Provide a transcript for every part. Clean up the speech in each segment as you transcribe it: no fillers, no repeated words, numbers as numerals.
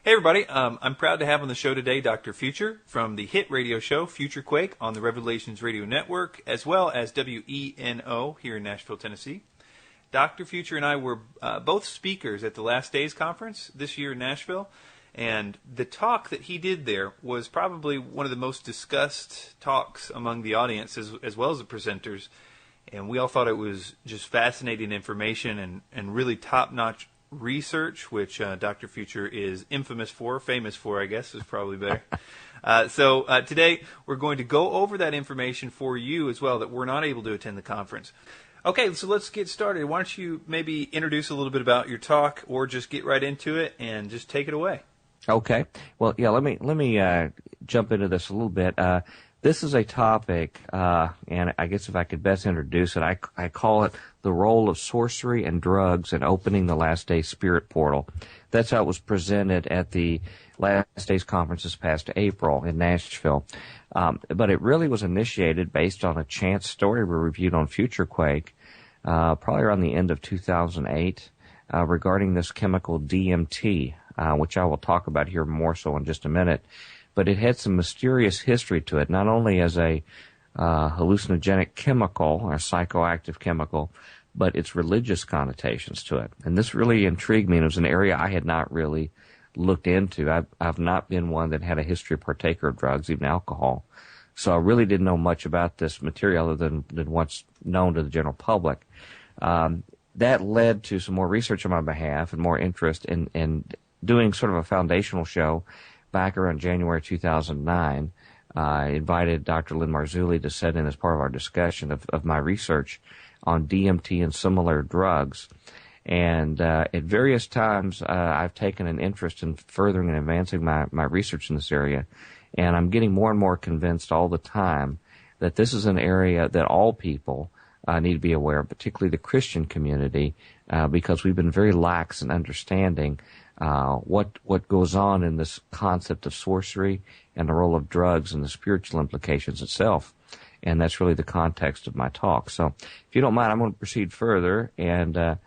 Hey everybody, I'm proud to have on the show today Dr. Future from the hit radio show Future Quake on the Revelations Radio Network, as well as WENO here in Nashville, Tennessee. Dr. Future and I were both speakers at the Last Days Conference this year in Nashville, and the talk that he did there was probably one of the most discussed talks among the audience as well as the presenters, and we all thought it was just fascinating information and really top-notch research, which Dr. Future is famous for, I guess is probably better. So today we're going to go over that information for you as well that we're not able to attend the conference. Okay, so let's get started. Why don't you maybe introduce a little bit about your talk, or just get right into it and just take it away. Okay. Well, yeah. Let me jump into this a little bit. This is a topic, and I guess if I could best introduce it, I call it the role of sorcery and drugs in opening the Last Day Spirit Portal. That's how it was presented at the Last Days Conference this past April in Nashville. But it really was initiated based on a chance story we reviewed on Future Quake, probably around the end of 2008, regarding this chemical DMT, which I will talk about here more so in just a minute. But it had some mysterious history to it, not only as a hallucinogenic chemical or psychoactive chemical, but its religious connotations to it. And this really intrigued me, and it was an area I had not really looked into. I've not been one that had a history of partaker of drugs, even alcohol. So I really didn't know much about this material other than what's known to the general public. That led to some more research on my behalf and more interest in doing sort of a foundational show back around January 2009. I invited Dr. Lynn Marzulli to sit in as part of our discussion of my research on DMT and similar drugs. And at various times, I've taken an interest in furthering and advancing my research in this area. And I'm getting more and more convinced all the time that this is an area that all people need to be aware of, particularly the Christian community, because we've been very lax in understanding what goes on in this concept of sorcery and the role of drugs and the spiritual implications itself. And that's really the context of my talk. So if you don't mind, I'm going to proceed further. And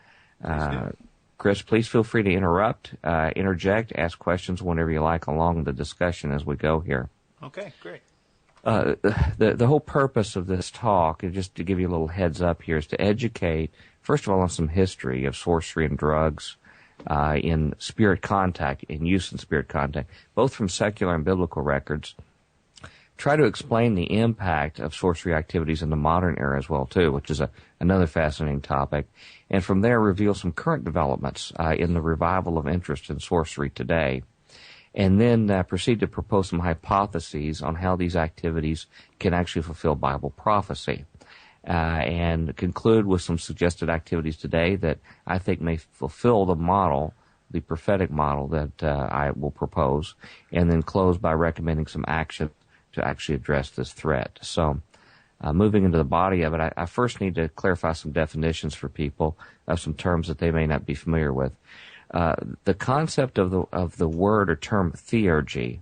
Chris, please feel free to interject, ask questions whenever you like along the discussion as we go here. Okay, great. The whole purpose of this talk, and just to give you a little heads up here, is to educate, first of all, on some history of sorcery and drugs, in spirit contact, in use in spirit contact, both from secular and biblical records. Try to explain the impact of sorcery activities in the modern era as well, too, which is another fascinating topic. And from there, reveal some current developments in the revival of interest in sorcery today. And then proceed to propose some hypotheses on how these activities can actually fulfill Bible prophecy. And conclude with some suggested activities today that I think may fulfill the model, the prophetic model that I will propose, and then close by recommending some action to actually address this threat. So, moving into the body of it, I first need to clarify some definitions for people of some terms that they may not be familiar with. The concept of the word or term theurgy,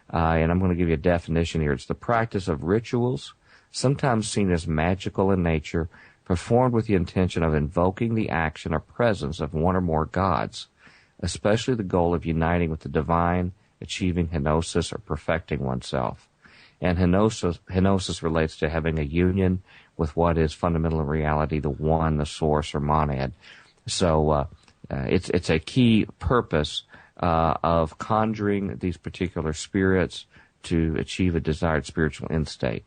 and I'm going to give you a definition here. It's the practice of rituals, sometimes seen as magical in nature, performed with the intention of invoking the action or presence of one or more gods, especially the goal of uniting with the divine, achieving henosis or perfecting oneself. And henosis relates to having a union with what is fundamental in reality, the one, the source, or monad. So it's a key purpose of conjuring these particular spirits to achieve a desired spiritual end state.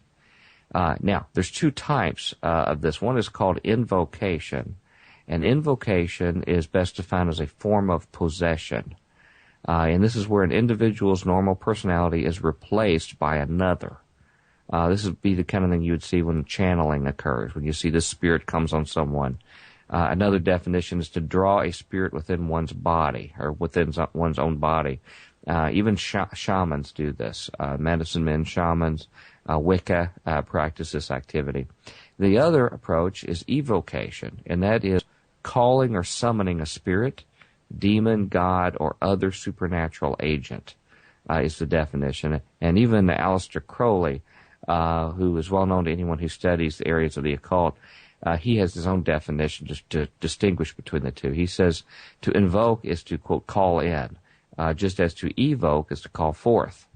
Now, there's two types of this. One is called invocation, and invocation is best defined as a form of possession. And this is where an individual's normal personality is replaced by another. This would be the kind of thing you would see when channeling occurs, when you see this spirit comes on someone. Another definition is to draw a spirit within one's body, or within one's own body. Even shamans do this. Medicine men, shamans, Wicca practice this activity. The other approach is evocation, and that is calling or summoning a spirit, demon, god, or other supernatural agent, is the definition. And even Aleister Crowley, who is well known to anyone who studies the areas of the occult, he has his own definition just to distinguish between the two. He says to invoke is to, quote, call in. just as to evoke is to call forth.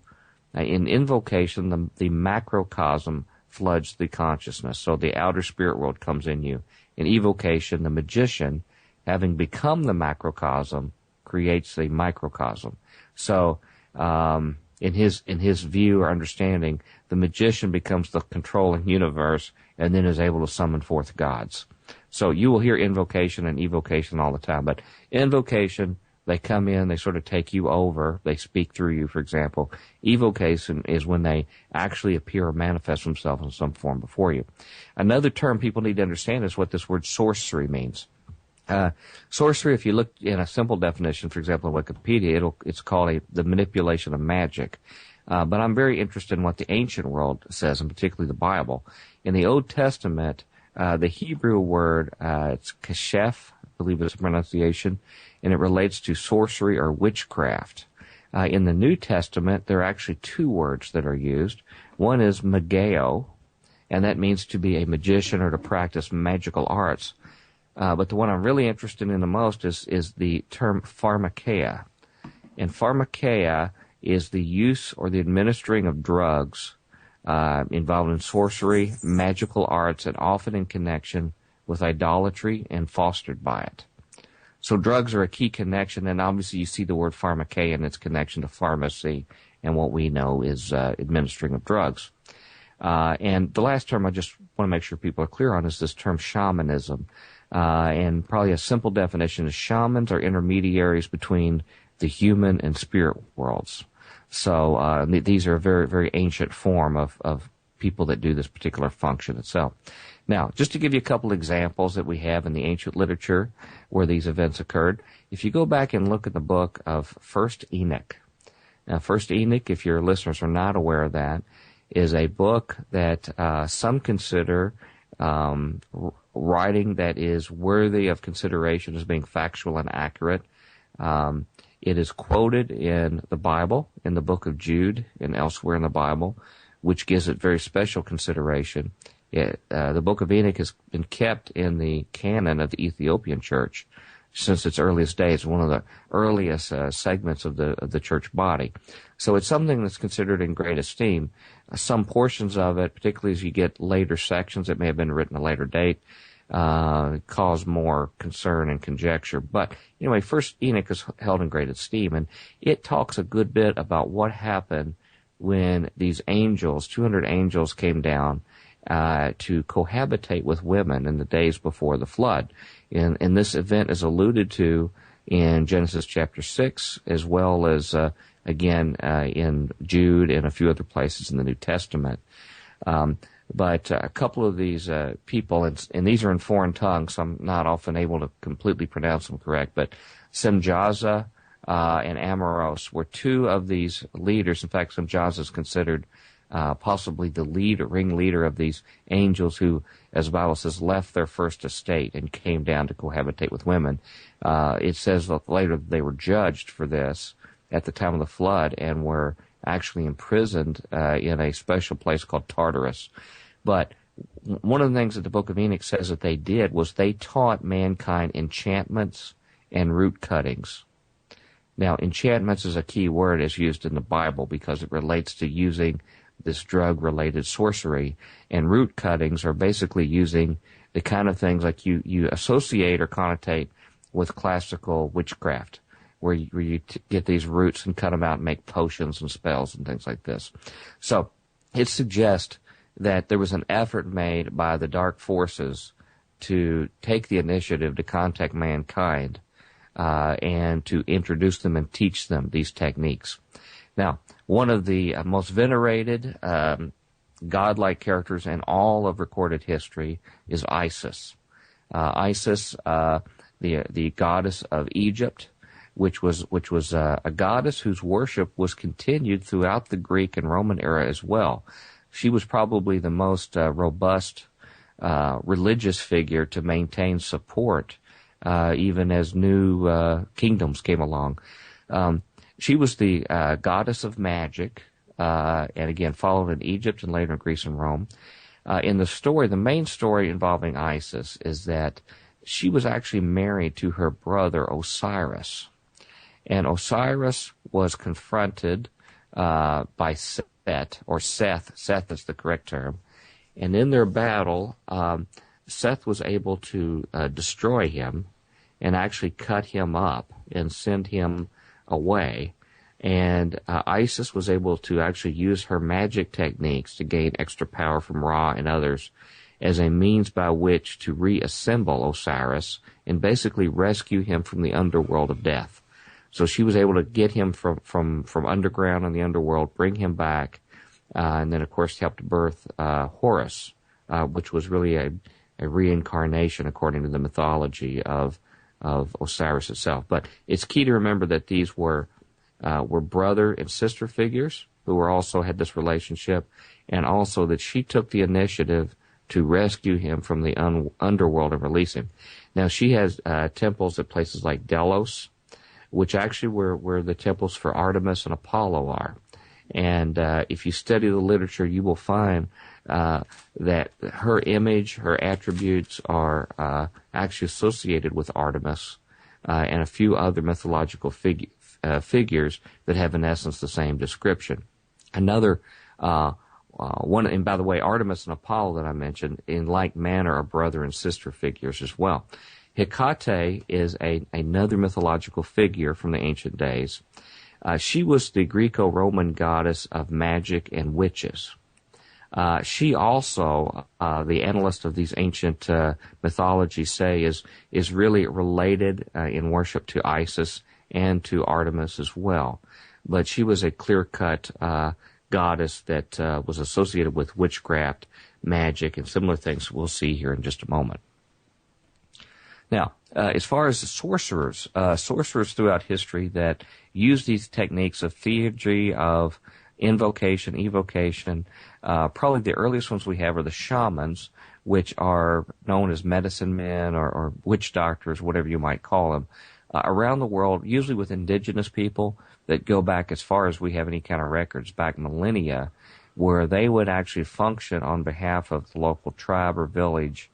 In invocation, the macrocosm floods the consciousness, so the outer spirit world comes in you. In evocation, the magician, having become the macrocosm, creates the microcosm. So, in his view or understanding, the magician becomes the controlling universe and then is able to summon forth gods. So you will hear invocation and evocation all the time, but invocation, they come in, they sort of take you over, they speak through you, for example. Evocation is when they actually appear or manifest themselves in some form before you. Another term people need to understand is what this word sorcery means. Sorcery, if you look in a simple definition, for example, in Wikipedia, it's called the manipulation of magic. But I'm very interested in what the ancient world says, and particularly the Bible. In the Old Testament, the Hebrew word, it's kashef, I believe it's a pronunciation, and it relates to sorcery or witchcraft. In the New Testament, there are actually two words that are used. One is mageo, and that means to be a magician or to practice magical arts. But the one I'm really interested in the most is the term pharmakeia. And pharmakeia is the use or the administering of drugs involved in sorcery, magical arts, and often in connection with idolatry and fostered by it. So drugs are a key connection, and obviously you see the word pharmakeia and its connection to pharmacy and what we know is administering of drugs. And the last term I just want to make sure people are clear on is this term shamanism. And probably a simple definition is shamans are intermediaries between the human and spirit worlds. So these are a very, very ancient form of people that do this particular function itself. Now, just to give you a couple examples that we have in the ancient literature where these events occurred, if you go back and look at the book of First Enoch. Now, First Enoch, if your listeners are not aware of that, is a book that some consider writing that is worthy of consideration as being factual and accurate. It is quoted in the Bible, in the book of Jude and elsewhere in the Bible, which gives it very special consideration. The book of Enoch has been kept in the canon of the Ethiopian church since its earliest days, one of the earliest segments of the church body. So it's something that's considered in great esteem. Some portions of it, particularly as you get later sections that may have been written at a later date, cause more concern and conjecture. But anyway, First Enoch is held in great esteem, and it talks a good bit about what happened when these angels, 200 angels, came down to cohabitate with women in the days before the flood. And this event is alluded to in Genesis chapter 6, as well as again in Jude and a few other places in the New Testament. But a couple of these people, and these are in foreign tongues, so I'm not often able to completely pronounce them correct, but Semjaza and Amoros were two of these leaders. In fact, Semjaza is considered possibly the ringleader of these angels who, as the Bible says, left their first estate and came down to cohabitate with women. It says that later they were judged for this at the time of the flood and were actually imprisoned in a special place called Tartarus. But one of the things that the book of Enoch says that they did was they taught mankind enchantments and root cuttings. Now, enchantments is a key word as used in the Bible because it relates to using this drug-related sorcery, and root cuttings are basically using the kind of things like you associate or connotate with classical witchcraft, where you get these roots and cut them out and make potions and spells and things like this. So it suggests that there was an effort made by the dark forces to take the initiative to contact mankind and to introduce them and teach them these techniques. Now, one of the most venerated godlike characters in all of recorded history is Isis. Isis, the goddess of Egypt, which was a goddess whose worship was continued throughout the Greek and Roman era as well. She was probably the most robust religious figure to maintain support even as new kingdoms came along. She was the goddess of magic, and again followed in Egypt and later in Greece and Rome. In the story, the main story involving Isis is that she was actually married to her brother Osiris. And Osiris was confronted by Seth, or Seth. Seth is the correct term. And in their battle, Seth was able to destroy him and actually cut him up and send him away. And Isis was able to actually use her magic techniques to gain extra power from Ra and others as a means by which to reassemble Osiris and basically rescue him from the underworld of death. So she was able to get him from underground in the underworld, bring him back, and then, of course, helped birth Horus, which was really a reincarnation, according to the mythology of Osiris itself. But it's key to remember that these were brother and sister figures who were also had this relationship, and also that she took the initiative to rescue him from the underworld and release him. Now, she has temples at places like Delos, which actually where the temples for Artemis and Apollo are. And if you study the literature, you will find that her image, her attributes are actually associated with Artemis and a few other mythological figures that have, in essence, the same description. Another one, and by the way, Artemis and Apollo that I mentioned, in like manner, are brother and sister figures as well. Hecate is another mythological figure from the ancient days. She was the Greco-Roman goddess of magic and witches. She also, the annalists of these ancient mythologies say, is really related in worship to Isis and to Artemis as well. But she was a clear-cut goddess that was associated with witchcraft, magic, and similar things we'll see here in just a moment. Now, as far as the sorcerers throughout history that use these techniques of theurgy, of invocation, evocation, probably the earliest ones we have are the shamans, which are known as medicine men or witch doctors, whatever you might call them, around the world, usually with indigenous people that go back as far as we have any kind of records, back millennia, where they would actually function on behalf of the local tribe or village.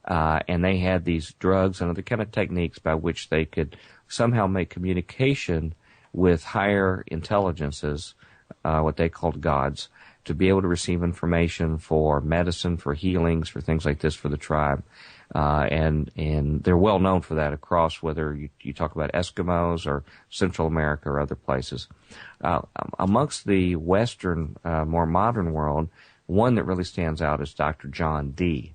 And they had these drugs and other kind of techniques by which they could somehow make communication with higher intelligences, what they called gods, to be able to receive information for medicine, for healings, for things like this for the tribe. And they're well known for that across whether you talk about Eskimos or Central America or other places. Amongst the Western, more modern world, one that really stands out is Dr. John Dee.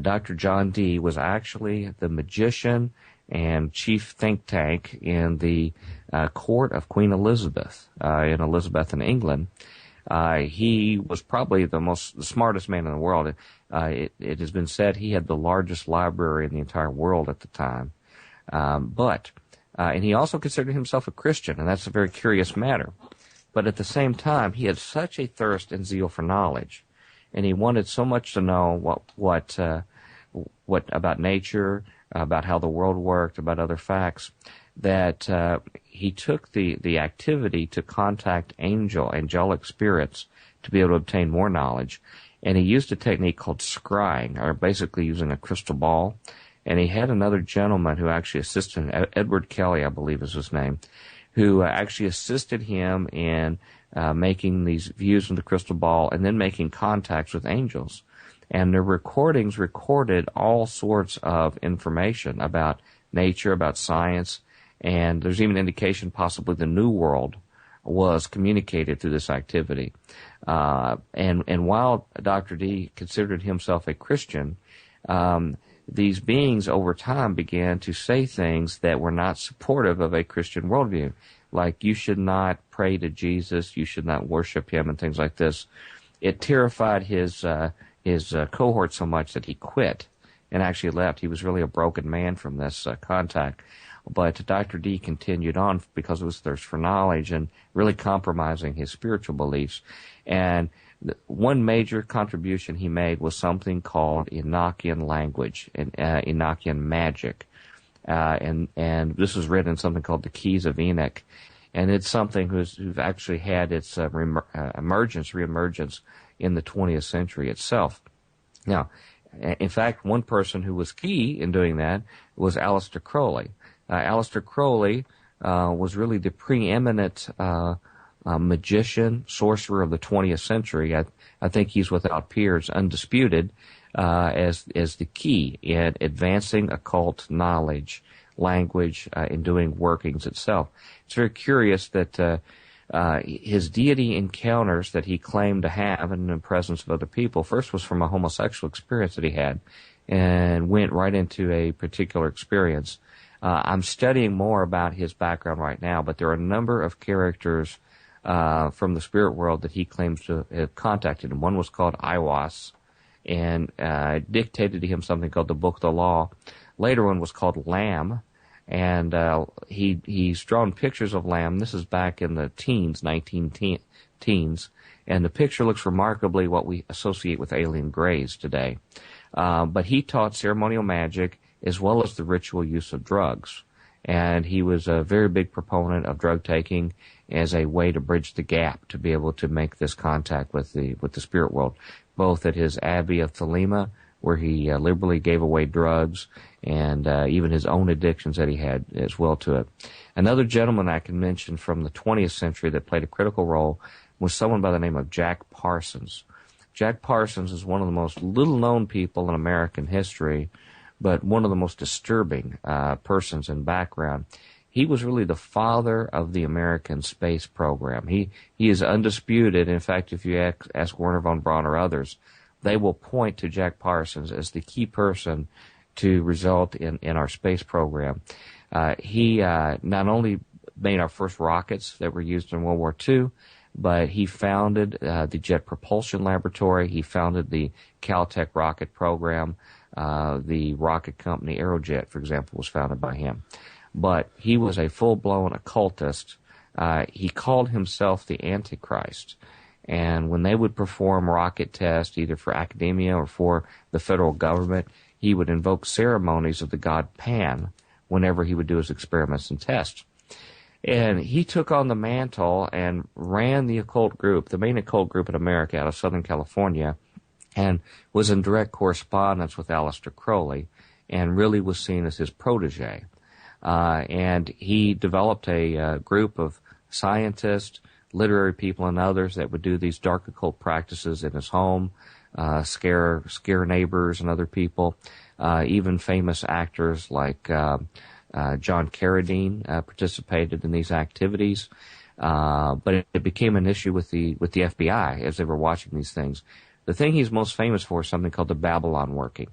Dr. John Dee was actually the magician and chief think tank in the court of Queen Elizabeth, in Elizabethan England. He was probably the smartest man in the world. It has been said he had the largest library in the entire world at the time. And he also considered himself a Christian, and that's a very curious matter. But at the same time, he had such a thirst and zeal for knowledge, and he wanted so much to know what about nature, about how the world worked, about other facts, that he took the activity to contact angelic spirits to be able to obtain more knowledge. And he used a technique called scrying, or basically using a crystal ball. And he had another gentleman who actually assisted him, Edward Kelly, I believe is his name, who actually assisted him in making these views from the crystal ball and then making contacts with angels. And the recordings recorded all sorts of information about nature, about science, and there's even indication possibly the New World was communicated through this activity. And while Dr. Dee considered himself a Christian, these beings over time began to say things that were not supportive of a Christian worldview, like you should not pray to Jesus, you should not worship him, and things like this. It terrified his cohort so much that he quit and actually left. He was really a broken man from this contact. But Dr. Dee continued on because of his thirst for knowledge and really compromising his spiritual beliefs. And one major contribution he made was something called Enochian language and Enochian magic. And this was written in something called the Keys of Enoch. And it's something who's actually had its reemergence in the 20th century itself. Now, in fact, one person who was key in doing that was Aleister Crowley. Aleister Crowley was really the preeminent magician, sorcerer of the 20th century. I think he's without peers, undisputed as the key in advancing occult knowledge, language, in doing workings itself. It's very curious that his deity encounters that he claimed to have in the presence of other people first was from a homosexual experience that he had, and went right into a particular experience. I'm studying more about his background right now, but there are a number of characters from the spirit world that he claims to have contacted him. One was called Iwas, and dictated to him something called the Book of the Law. Later one was called Lamb, and he's drawn pictures of Lamb. This is back in the teens, 19-teens, and the picture looks remarkably what we associate with alien grays today. But he taught ceremonial magic as well as the ritual use of drugs. And he was a very big proponent of drug taking as a way to bridge the gap to be able to make this contact with the spirit world, both at his Abbey of Thelema, where he liberally gave away drugs, and even his own addictions that he had as well to it. Another gentleman I can mention from the 20th century that played a critical role was someone by the name of Jack Parsons. Jack Parsons is one of the most little-known people in American history, but one of the most disturbing persons in background. He was really the father of the American space program. He is undisputed. In fact, if you ask Werner von Braun or others, they will point to Jack Parsons as the key person to result in our space program. He not only made our first rockets that were used in World War II, but he founded the Jet Propulsion Laboratory. He founded the Caltech rocket program. The rocket company Aerojet, for example, was founded by him. But he was a full-blown occultist. He called himself the Antichrist. And when they would perform rocket tests, either for academia or for the federal government, he would invoke ceremonies of the god Pan whenever he would do his experiments and tests. And he took on the mantle and ran the occult group, the main occult group in America out of Southern California, and was in direct correspondence with Aleister Crowley, and really was seen as his protege. And he developed a group of scientists, literary people, and others that would do these dark occult practices in his home, scare neighbors and other people. Even famous actors like John Carradine participated in these activities. But it became an issue with the FBI as they were watching these things. The thing he's most famous for is something called the Babylon working.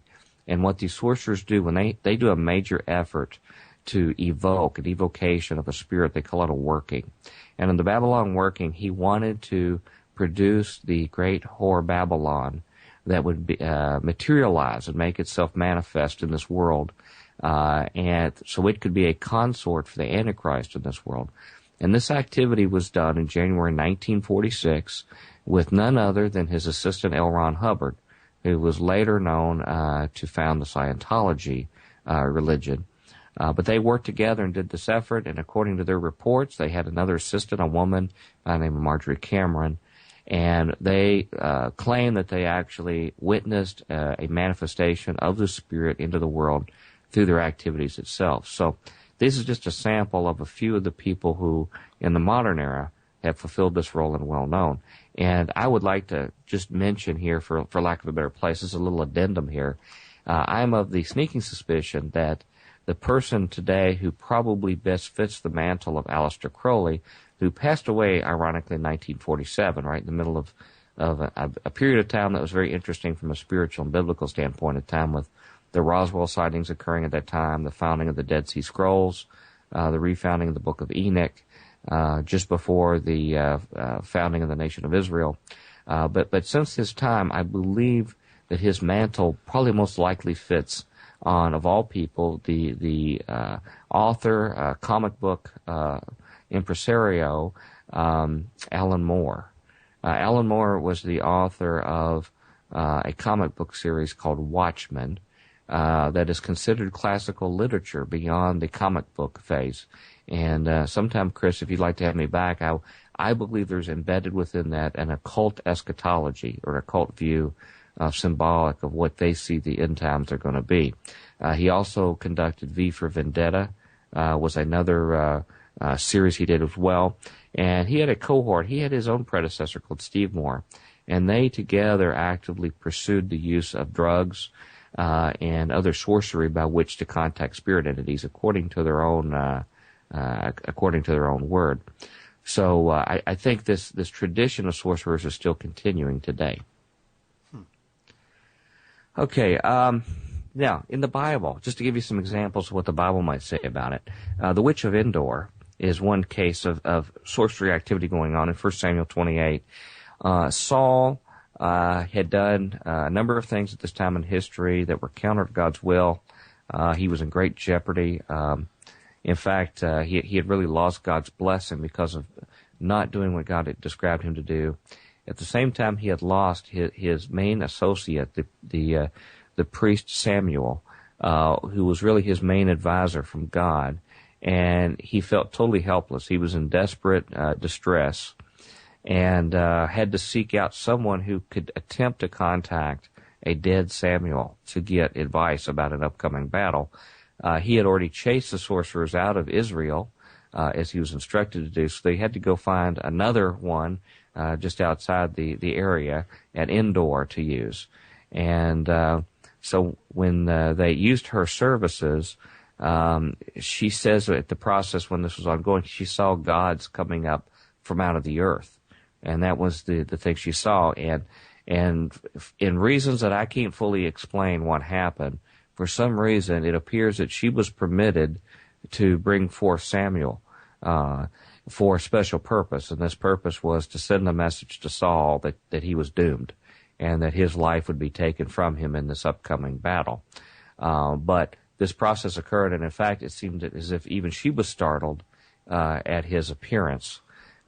And what these sorcerers do when they do a major effort to evoke an evocation of a spirit, they call it a working. And in the Babylon working, he wanted to produce the great whore Babylon that would be, materialize and make itself manifest in this world, and so it could be a consort for the Antichrist in this world. And this activity was done in January 1946 with none other than his assistant L. Ron Hubbard, who was later known to found the Scientology religion. But they worked together and did this effort, and according to their reports, they had another assistant, a woman by the name of Marjorie Cameron, and they claim that they actually witnessed a manifestation of the spirit into the world through their activities itself. So this is just a sample of a few of the people who, in the modern era, have fulfilled this role and well known. And I would like to just mention here, for lack of a better place, as a little addendum here, I'm of the sneaking suspicion that the person today who probably best fits the mantle of Aleister Crowley, who passed away, ironically, in 1947, right in the middle of a period of time that was very interesting from a spiritual and biblical standpoint, a time with the Roswell sightings occurring at that time, the founding of the Dead Sea Scrolls, the refounding of the Book of Enoch, just before the founding of the nation of Israel. But since his time, I believe that his mantle probably most likely fits on, of all people, the author, comic book impresario, Alan Moore. Alan Moore was the author of a comic book series called Watchmen that is considered classical literature beyond the comic book phase. And sometime, Chris, if you'd like to have me back, I believe there's embedded within that an occult eschatology or occult view symbolic of what they see the end times are going to be. He also conducted V for Vendetta, was another series he did as well. And he had a cohort. He had his own predecessor called Steve Moore. And they together actively pursued the use of drugs and other sorcery by which to contact spirit entities according to their own word. So I think this tradition of sorcerers is still continuing today. Okay, now in the Bible, just to give you some examples of what the Bible might say about it, the witch of Endor is one case of sorcery activity going on in 1 Samuel 28. Saul had done a number of things at this time in history that were counter to God's will. He was in great jeopardy. In fact, he had really lost God's blessing because of not doing what God had described him to do. At the same time, he had lost his main associate, the priest Samuel, who was really his main advisor from God, and he felt totally helpless. He was in desperate distress, and had to seek out someone who could attempt to contact a dead Samuel to get advice about an upcoming battle. He had already chased the sorcerers out of Israel, as he was instructed to do, so they had to go find another one just outside the area at Endor to use. And so when they used her services, she says at the process when this was ongoing, she saw gods coming up from out of the earth. And that was the thing she saw. And in reasons that I can't fully explain what happened, for some reason it appears that she was permitted to bring forth Samuel for a special purpose. And this purpose was to send a message to Saul that he was doomed and that his life would be taken from him in this upcoming battle. But this process occurred, and in fact it seemed as if even she was startled at his appearance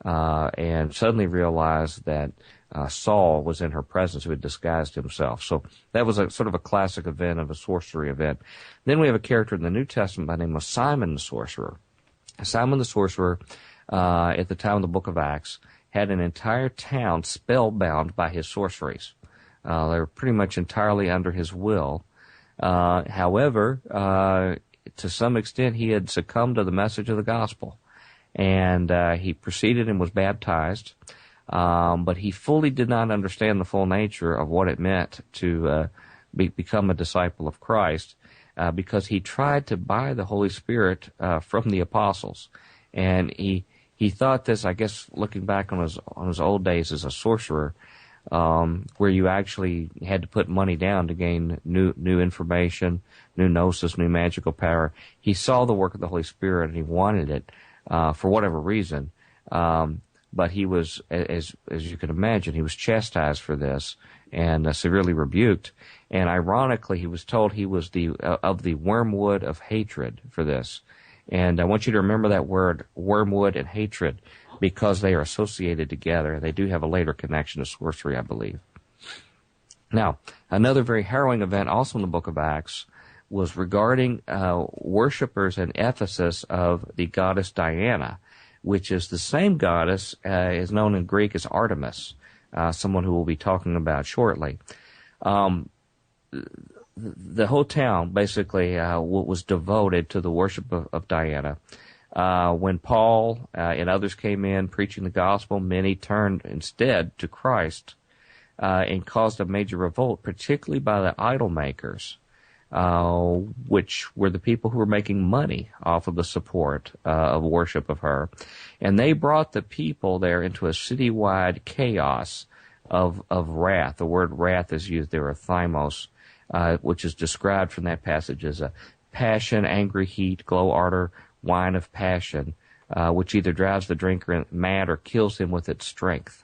and suddenly realized that Saul was in her presence, who had disguised himself. So that was a sort of a classic event of a sorcery event. Then we have a character in the New Testament by the name of Simon the Sorcerer. Simon the Sorcerer, at the time of the book of Acts, had an entire town spellbound by his sorceries. They were pretty much entirely under his will. However, to some extent, he had succumbed to the message of the gospel. And he proceeded and was baptized. But he fully did not understand the full nature of what it meant to become a disciple of Christ, because he tried to buy the Holy Spirit from the apostles. And he thought this, I guess, looking back on his old days as a sorcerer, where you actually had to put money down to gain new information, new gnosis, new magical power. He saw the work of the Holy Spirit and he wanted it for whatever reason. But he was, as you can imagine, he was chastised for this and severely rebuked. And ironically, he was told he was of the wormwood of hatred for this. And I want you to remember that word, wormwood and hatred, because they are associated together. They do have a later connection to sorcery, I believe. Now, another very harrowing event also in the book of Acts was regarding worshippers in Ephesus of the goddess Diana, which is the same goddess is known in Greek as Artemis, someone who we'll be talking about shortly. The whole town basically was devoted to the worship of Diana. When Paul and others came in preaching the gospel, many turned instead to Christ and caused a major revolt, particularly by the idol makers, which were the people who were making money off of the support of worship of her. And they brought the people there into a citywide chaos of wrath. The word wrath is used there, thymos, which is described from that passage as a passion, angry heat, glow ardor, wine of passion, which either drives the drinker mad or kills him with its strength.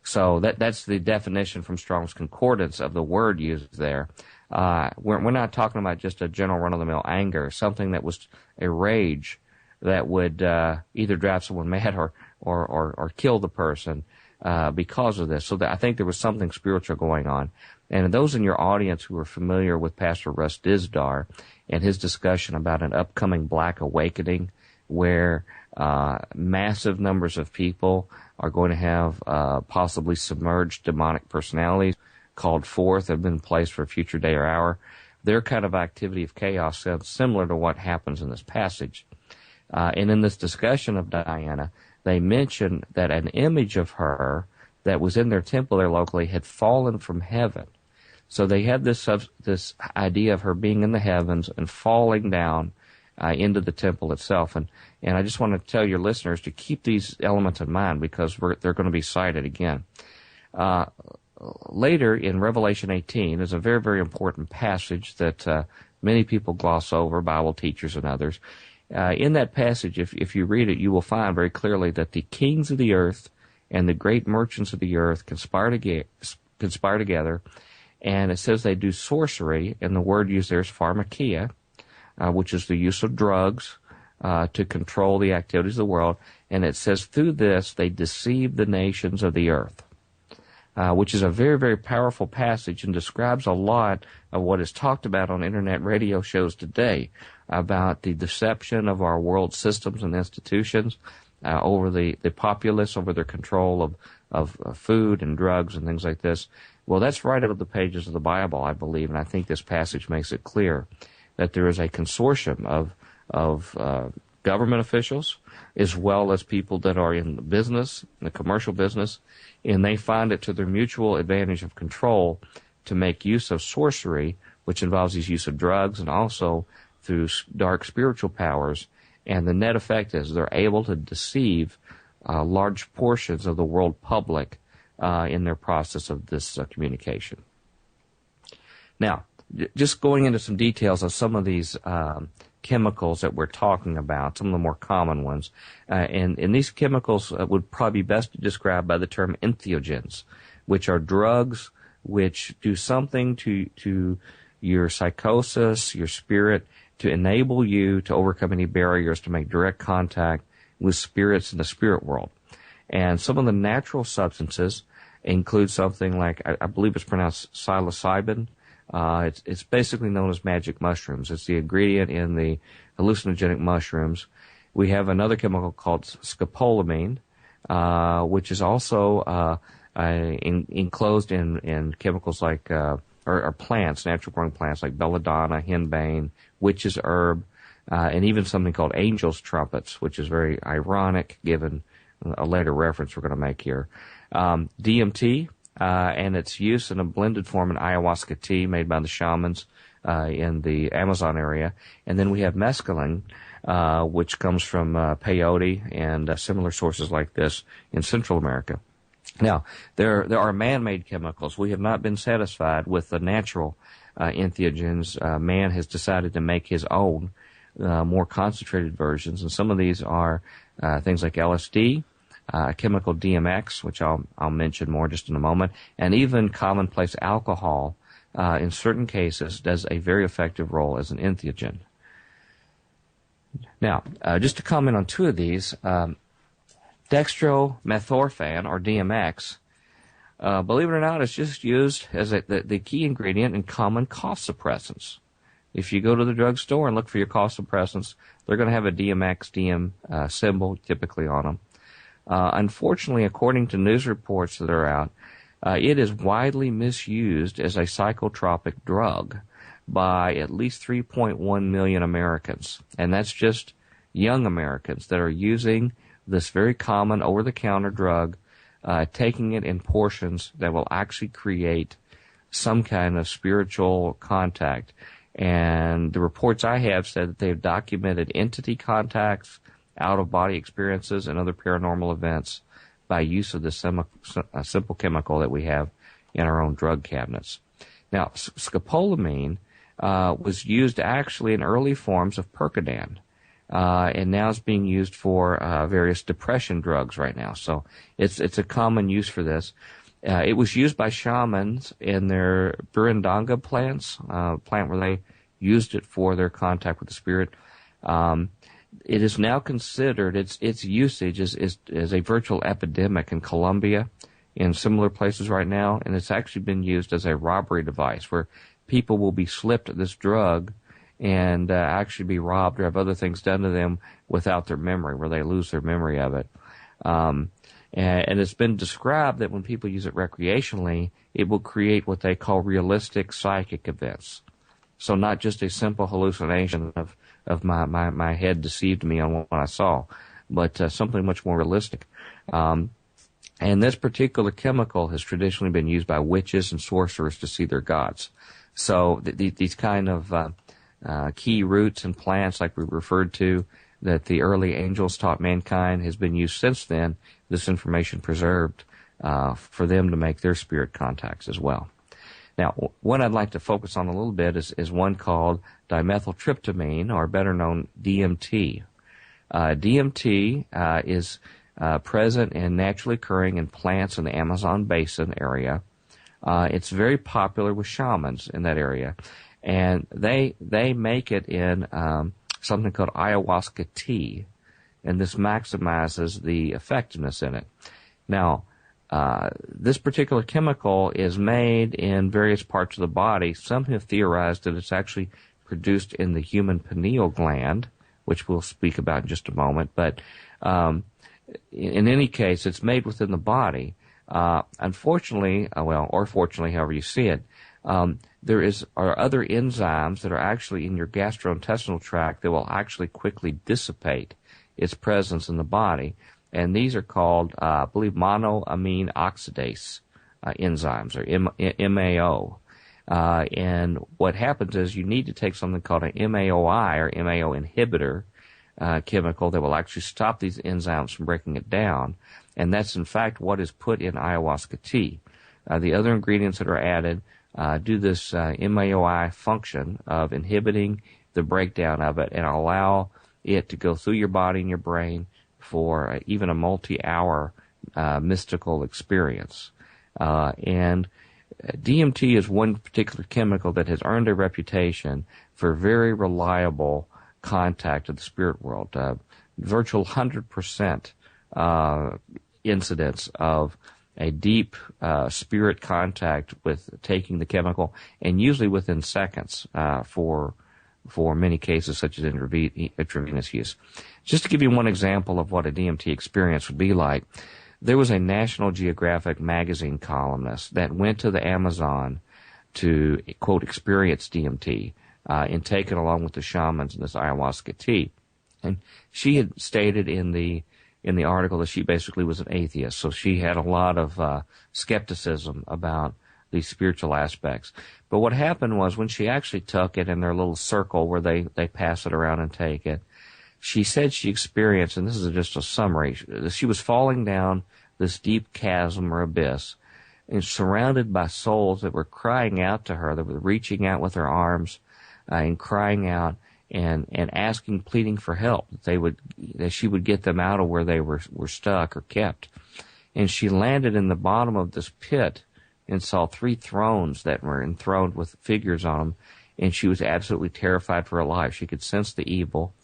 So that's the definition from Strong's Concordance of the word used there. We're not talking about just a general run-of-the-mill anger, something that was a rage that would either drive someone mad or kill the person because of this. So I think there was something spiritual going on. And those in your audience who are familiar with Pastor Russ Dizdar and his discussion about an upcoming Black Awakening where massive numbers of people are going to have possibly submerged demonic personalities called forth, have been placed for a future day or hour, their kind of activity of chaos sounds similar to what happens in this passage. And in this discussion of Diana, they mention that an image of her that was in their temple there locally had fallen from heaven. So they had this idea of her being in the heavens and falling down into the temple itself. And I just want to tell your listeners to keep these elements in mind because they're going to be cited again. Later in Revelation 18 is a very, very important passage that many people gloss over, Bible teachers and others. In that passage, if you read it, you will find very clearly that the kings of the earth and the great merchants of the earth conspire together, and it says they do sorcery, and the word used there is pharmakia, which is the use of drugs to control the activities of the world, and it says through this they deceive the nations of the earth. Which is a very, very powerful passage and describes a lot of what is talked about on internet radio shows today about the deception of our world systems and institutions over the populace, over their control of food and drugs and things like this. Well, that's right out of the pages of the Bible, I believe, and I think this passage makes it clear that there is a consortium of government officials as well as people that are in the business, the commercial business, and they find it to their mutual advantage of control to make use of sorcery, which involves the use of drugs and also through dark spiritual powers. And the net effect is they're able to deceive large portions of the world public in their process of this communication. Now, just going into some details of some of these chemicals that we're talking about, some of the more common ones. And these chemicals would probably be best described by the term entheogens, which are drugs which do something to your psychosis, your spirit, to enable you to overcome any barriers, to make direct contact with spirits in the spirit world. And some of the natural substances include something like, I believe it's pronounced psilocybin. It's basically known as magic mushrooms. It's the ingredient in the hallucinogenic mushrooms. We have another chemical called scopolamine, which is also enclosed in chemicals like or plants, natural growing plants like belladonna, henbane, witch's herb, and even something called angel's trumpets, which is very ironic given a later reference we're going to make here. DMT. And its use in a blended form in ayahuasca tea made by the shamans in the Amazon area. And then we have mescaline, which comes from peyote and similar sources like this in Central America. Now, there are man-made chemicals. We have not been satisfied with the natural entheogens. Man has decided to make his own more concentrated versions, and some of these are things like LSD, chemical DMX, which I'll mention more just in a moment, and even commonplace alcohol, in certain cases, does a very effective role as an entheogen. Now, just to comment on two of these, dextromethorphan, or DMX, believe it or not, is just used as the key ingredient in common cough suppressants. If you go to the drugstore and look for your cough suppressants, they're going to have a DM symbol typically on them. Unfortunately, according to news reports that are out, it is widely misused as a psychotropic drug by at least 3.1 million Americans. And that's just young Americans that are using this very common over-the-counter drug, taking it in portions that will actually create some kind of spiritual contact. And the reports I have said that they have documented entity contacts, out-of-body experiences, and other paranormal events by use of this simple chemical that we have in our own drug cabinets. Now, scopolamine was used actually in early forms of Percodan, and now is being used for various depression drugs right now. So it's a common use for this. It was used by shamans in their burundanga plants, plant where they used it for their contact with the spirit. It is now considered, its usage is a virtual epidemic in Colombia, in similar places right now, and it's actually been used as a robbery device where people will be slipped this drug and actually be robbed or have other things done to them without their memory, where they lose their memory of it. And it's been described that when people use it recreationally, it will create what they call realistic psychic events. So not just a simple hallucination of my head deceived me on what I saw, but something much more realistic. And this particular chemical has traditionally been used by witches and sorcerers to see their gods. So these kind of key roots and plants, like we referred to, that the early angels taught mankind, has been used since then, this information preserved for them to make their spirit contacts as well. Now, what I'd like to focus on a little bit is one called dimethyltryptamine, or better known DMT. DMT is present and naturally occurring in plants in the Amazon basin area. It's very popular with shamans in that area, and they make it in something called ayahuasca tea, and this maximizes the effectiveness in it. Now, this particular chemical is made in various parts of the body. Some have theorized that it's actually produced in the human pineal gland, which we'll speak about in just a moment. But in any case, it's made within the body. Unfortunately, or fortunately, however you see it, there are other enzymes that are actually in your gastrointestinal tract that will actually quickly dissipate its presence in the body. And these are called, I believe, monoamine oxidase enzymes, or MAO. And what happens is you need to take something called an MAOI, or MAO inhibitor chemical, that will actually stop these enzymes from breaking it down. And that's, in fact, what is put in ayahuasca tea. The other ingredients that are added do this MAOI function of inhibiting the breakdown of it and allow it to go through your body and your brain for even a multi-hour mystical experience. And DMT is one particular chemical that has earned a reputation for very reliable contact with the spirit world. Virtual 100% incidence of a deep spirit contact with taking the chemical, and usually within seconds for many cases such as intravenous use. Just to give you one example of what a DMT experience would be like, there was a National Geographic magazine columnist that went to the Amazon to, quote, experience DMT and take it along with the shamans in this ayahuasca tea. And she had stated in the article that she basically was an atheist, so she had a lot of skepticism about these spiritual aspects. But what happened was, when she actually took it in their little circle where they pass it around and take it, she said she experienced, and this is just a summary, she was falling down this deep chasm or abyss, and surrounded by souls that were crying out to her, that were reaching out with their arms and crying out and asking, pleading for help, that she would get them out of where they were stuck or kept. And she landed in the bottom of this pit and saw 3 thrones that were enthroned with figures on them, and she was absolutely terrified for her life. She could sense the evil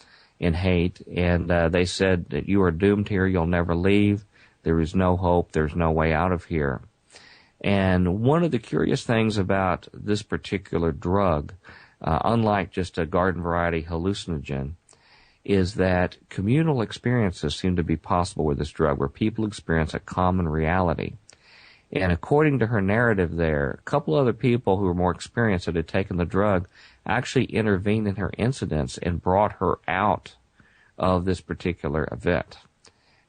and hate, and they said that you are doomed here, you'll never leave, there is no hope, there's no way out of here. And one of the curious things about this particular drug, unlike just a garden variety hallucinogen, is that communal experiences seem to be possible with this drug, where people experience a common reality. And according to her narrative there, a couple other people who were more experienced that had taken the drug actually intervened in her incidents and brought her out of this particular event.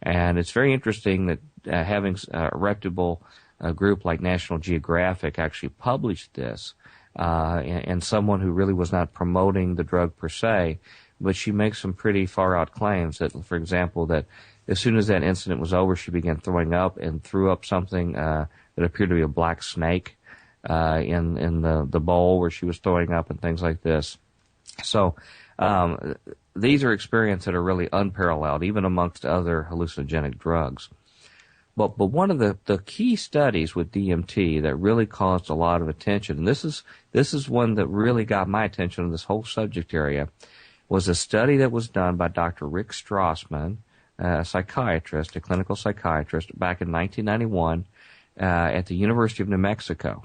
And it's very interesting that having a reputable group like National Geographic actually published this, and someone who really was not promoting the drug per se, but she makes some pretty far-out claims that, for example, that as soon as that incident was over, she began throwing up and threw up something that appeared to be a black snake in the bowl where she was throwing up and things like this. So these are experiences that are really unparalleled, even amongst other hallucinogenic drugs. But one of the key studies with DMT that really caused a lot of attention, and this is one that really got my attention in this whole subject area, was a study that was done by Dr. Rick Strassman, a psychiatrist, a clinical psychiatrist, back in 1991 at the University of New Mexico,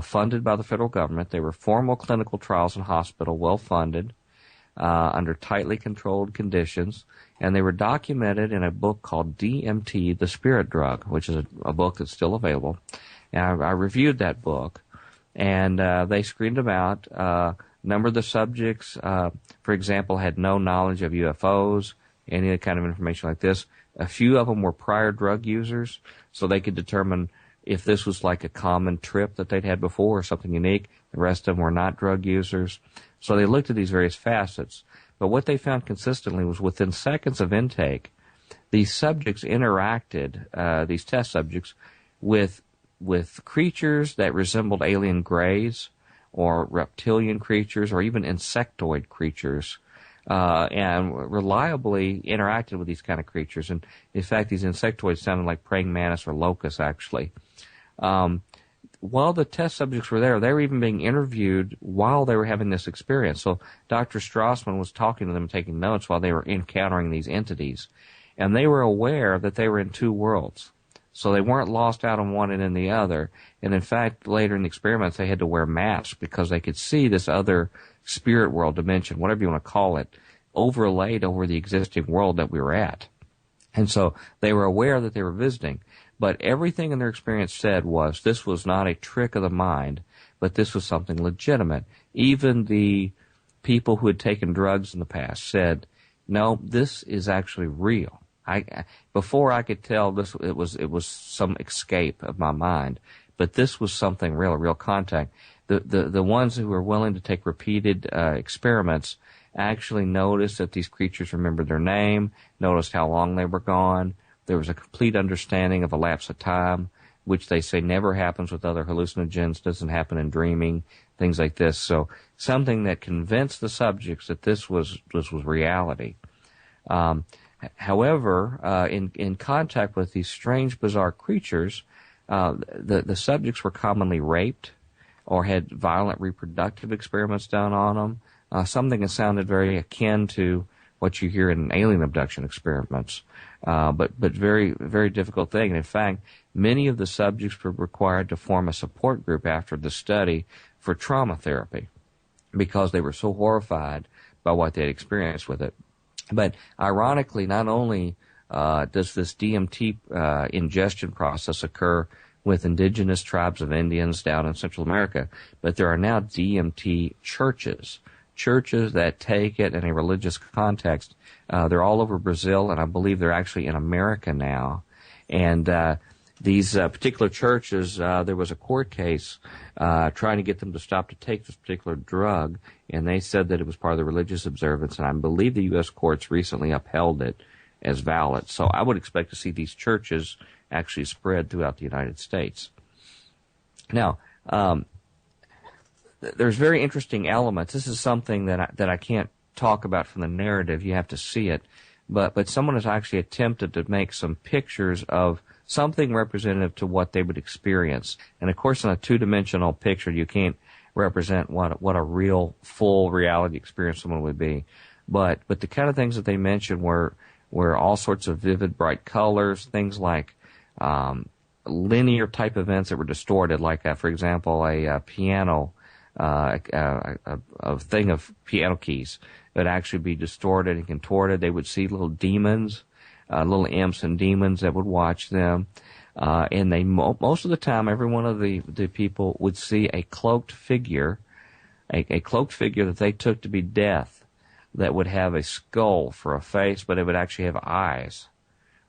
funded by the federal government. They were formal clinical trials in hospital, well-funded, under tightly controlled conditions, and they were documented in a book called DMT, The Spirit Drug, which is a book that's still available. And I reviewed that book, and they screened them out A number of the subjects, for example, had no knowledge of UFOs, any kind of information like this. A few of them were prior drug users, so they could determine if this was like a common trip that they'd had before or something unique. The rest of them were not drug users. So they looked at these various facets. But what they found consistently was within seconds of intake, these subjects interacted, these test subjects, with creatures that resembled alien greys or reptilian creatures or even insectoid creatures, and reliably interacted with these kind of creatures. And in fact, these insectoids sounded like praying mantis or locusts, actually. While the test subjects were there, they were even being interviewed while they were having this experience. So Dr. Strassman was talking to them and taking notes while they were encountering these entities. And they were aware that they were in two worlds. So they weren't lost out on one and in the other. And in fact, later in the experiments, they had to wear masks because they could see this other spirit world dimension, whatever you want to call it, overlaid over the existing world that we were at. And so they were aware that they were visiting. But everything in their experience said was this was not a trick of the mind, but this was something legitimate. Even the people who had taken drugs in the past said, no, this is actually real. Before I could tell this, it was some escape of my mind, but this was something real, real contact. The ones who were willing to take repeated experiments actually noticed that these creatures remembered their name, noticed how long they were gone. There was a complete understanding of a lapse of time, which they say never happens with other hallucinogens, doesn't happen in dreaming, things like this. So something that convinced the subjects that this was reality. However, in contact with these strange, bizarre creatures, the subjects were commonly raped or had violent reproductive experiments done on them, something that sounded very akin to what you hear in alien abduction experiments, but very, very difficult thing. And in fact, many of the subjects were required to form a support group after the study for trauma therapy because they were so horrified by what they had experienced with it. But ironically, not only does this DMT ingestion process occur with indigenous tribes of Indians down in Central America, but there are now DMT churches that take it in a religious context. They're all over Brazil, and I believe they're actually in America now. And these particular churches, there was a court case trying to get them to stop to take this particular drug, and they said that it was part of the religious observance, and I believe the U.S. courts recently upheld it as valid. So I would expect to see these churches actually spread throughout the United States. Now, there's very interesting elements. This is something that I can't talk about from the narrative. You have to see it. But someone has actually attempted to make some pictures of something representative to what they would experience. And of course, in a two-dimensional picture, you can't represent what a real, full reality experience someone would be. But the kind of things that they mentioned were all sorts of vivid, bright colors, things like linear type events that were distorted, like, for example, a piano, a thing of piano keys that would actually be distorted and contorted. They would see little demons, little imps and demons that would watch them. And they most of the time, every one of the people would see a cloaked figure, a cloaked figure that they took to be death, that would have a skull for a face, but it would actually have eyes,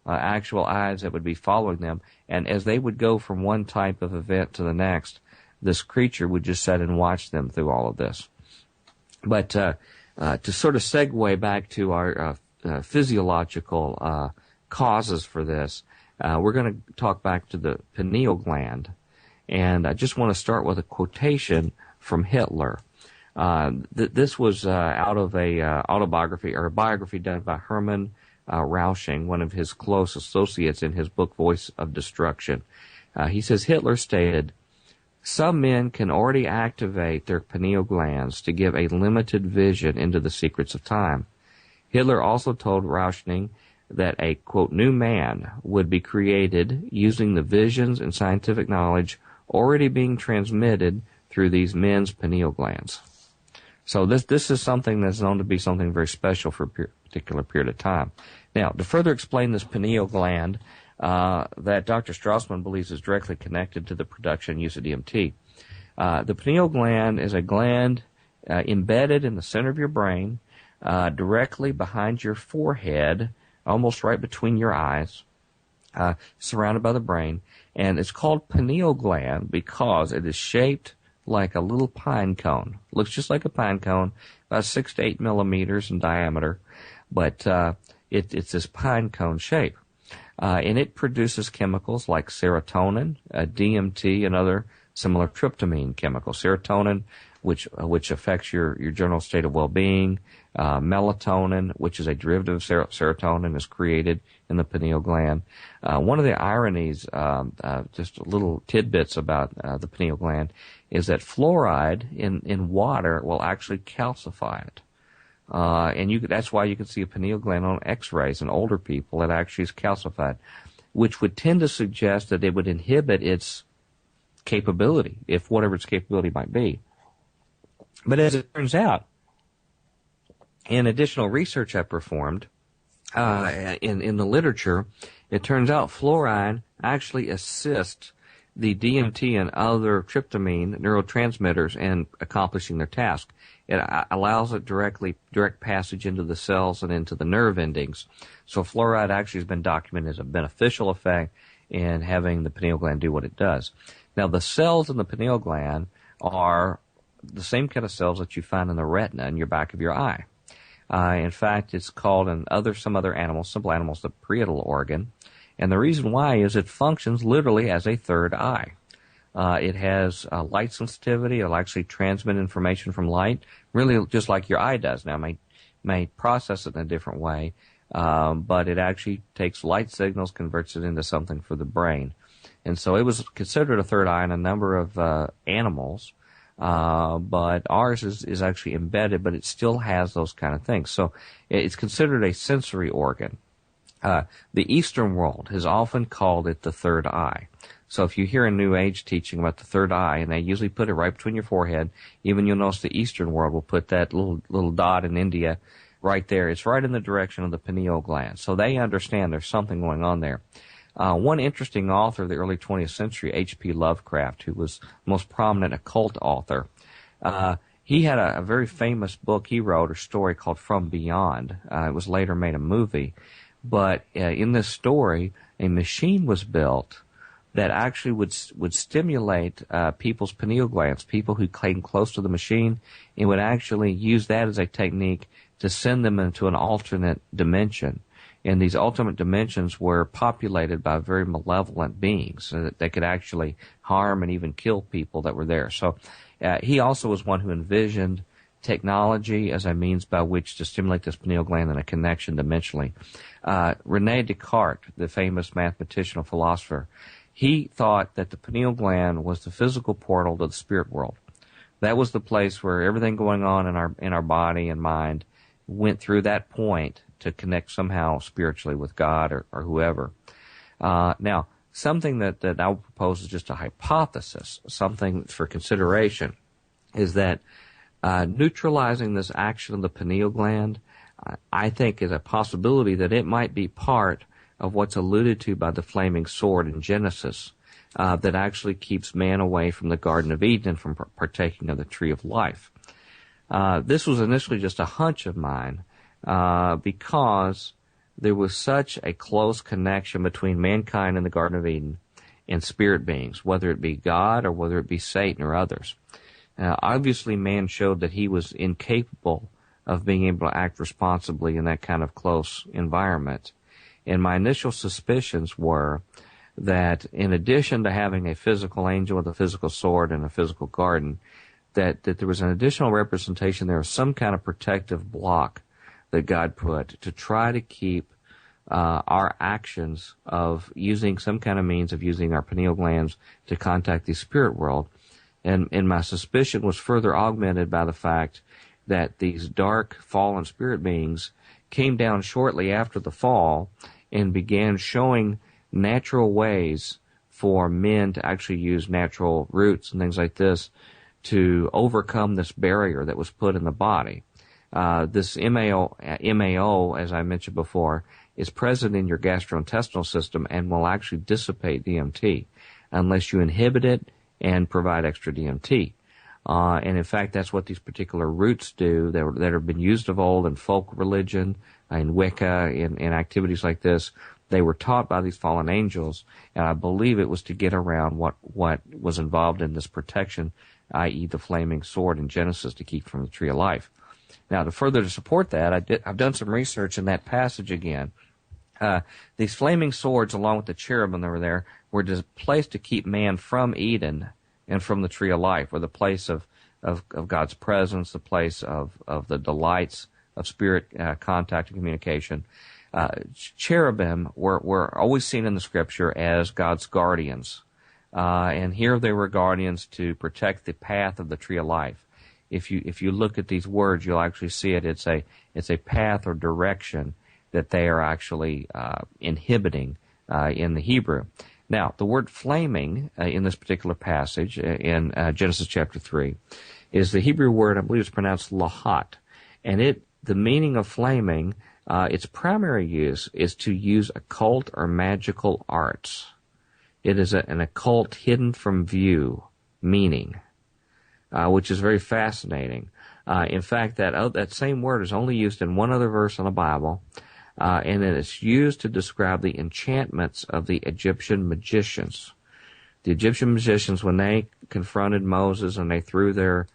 actual eyes that would be following them. And as they would go from one type of event to the next, this creature would just sit and watch them through all of this. But to sort of segue back to our physiological causes for this, we're going to talk back to the pineal gland. And I just want to start with a quotation from Hitler. This was out of a autobiography or a biography done by Hermann Rausching, one of his close associates in his book Voice of Destruction. He says, Hitler stated, "Some men can already activate their pineal glands to give a limited vision into the secrets of time." Hitler also told Rauschning that a, quote, new man would be created using the visions and scientific knowledge already being transmitted through these men's pineal glands. So this is something that's known to be something very special for a particular period of time. Now, to further explain this pineal gland, that Dr. Strassman believes is directly connected to the production and use of DMT. The pineal gland is a gland embedded in the center of your brain, directly behind your forehead, almost right between your eyes, surrounded by the brain. And it's called pineal gland because it is shaped like a little pine cone. Looks just like a pine cone, about 6 to 8 millimeters in diameter, but it's this pine cone shape. And it produces chemicals like serotonin, DMT, and other similar tryptamine chemicals. Serotonin, which affects your general state of well-being. Melatonin, which is a derivative of serotonin, is created in the pineal gland. One of the ironies, just little tidbits about the pineal gland, is that fluoride in water will actually calcify it. And that's why you can see a pineal gland on X-rays in older people that actually is calcified, which would tend to suggest that it would inhibit its capability, if whatever its capability might be. But as it turns out, in additional research I performed in the literature, it turns out fluoride actually assists the DMT and other tryptamine neurotransmitters in accomplishing their task. It allows it direct passage into the cells and into the nerve endings. So fluoride actually has been documented as a beneficial effect in having the pineal gland do what it does. Now, the cells in the pineal gland are the same kind of cells that you find in the retina in your back of your eye. In fact, it's called in some other animals, simple animals, the parietal organ. And the reason why is it functions literally as a third eye. It has light sensitivity. It'll actually transmit information from light, really just like your eye does. Now, it may process it in a different way, but it actually takes light signals, converts it into something for the brain. And so it was considered a third eye in a number of animals, but ours is actually embedded, but it still has those kind of things. So it's considered a sensory organ. The Eastern world has often called it the third eye. So if you hear a New Age teaching about the third eye, and they usually put it right between your forehead, even you'll notice the Eastern world will put that little dot in India right there. It's right in the direction of the pineal gland. So they understand there's something going on there. One interesting author of the early 20th century, H.P. Lovecraft, who was the most prominent occult author, he had a very famous book he wrote, or story called From Beyond. It was later made a movie. But in this story, a machine was built that actually would stimulate people's pineal glands, people who came close to the machine, and would actually use that as a technique to send them into an alternate dimension. And these alternate dimensions were populated by very malevolent beings, so that they could actually harm and even kill people that were there. So he also was one who envisioned technology as a means by which to stimulate this pineal gland and a connection dimensionally. René Descartes, the famous mathematician and philosopher, he thought that the pineal gland was the physical portal to the spirit world. That was the place where everything going on in our body and mind went through that point to connect somehow spiritually with God or whoever. Now, something that I would propose is just a hypothesis, something for consideration, is that neutralizing this action of the pineal gland, I think, is a possibility that it might be part of what's alluded to by the flaming sword in Genesis, that actually keeps man away from the Garden of Eden and from partaking of the tree of life. This was initially just a hunch of mine, because there was such a close connection between mankind and the Garden of Eden and spirit beings, whether it be God or whether it be Satan or others. Obviously, man showed that he was incapable of being able to act responsibly in that kind of close environment. And my initial suspicions were that in addition to having a physical angel with a physical sword and a physical garden, that there was an additional representation there of some kind of protective block that God put to try to keep our actions of using some kind of means of using our pineal glands to contact the spirit world. And my suspicion was further augmented by the fact that these dark fallen spirit beings came down shortly after the fall and began showing natural ways for men to actually use natural roots and things like this to overcome this barrier that was put in the body. This MAO, as I mentioned before, is present in your gastrointestinal system and will actually dissipate DMT unless you inhibit it and provide extra DMT. And in fact, that's what these particular roots do that have been used of old in folk religion, in Wicca, in activities like this. They were taught by these fallen angels, and I believe it was to get around what was involved in this protection, i.e. the flaming sword in Genesis to keep from the tree of life. Now, to support that, I've done some research in that passage again. These flaming swords, along with the cherubim that were there, were placed to keep man from Eden and from the tree of life, or the place of God's presence, the place of the delights of spirit contact and communication. Cherubim were always seen in the Scripture as God's guardians. And here they were guardians to protect the path of the tree of life. If you look at these words, you'll actually see it. It's a path or direction that they are actually inhibiting in the Hebrew. Now, the word flaming in this particular passage in Genesis chapter 3 is the Hebrew word, I believe it's pronounced lahat. And the meaning of flaming, its primary use is to use occult or magical arts. It is an occult hidden from view meaning, which is very fascinating. In fact, that same word is only used in one other verse in the Bible, and it is used to describe the enchantments of the Egyptian magicians. The Egyptian magicians, when they confronted Moses and they threw their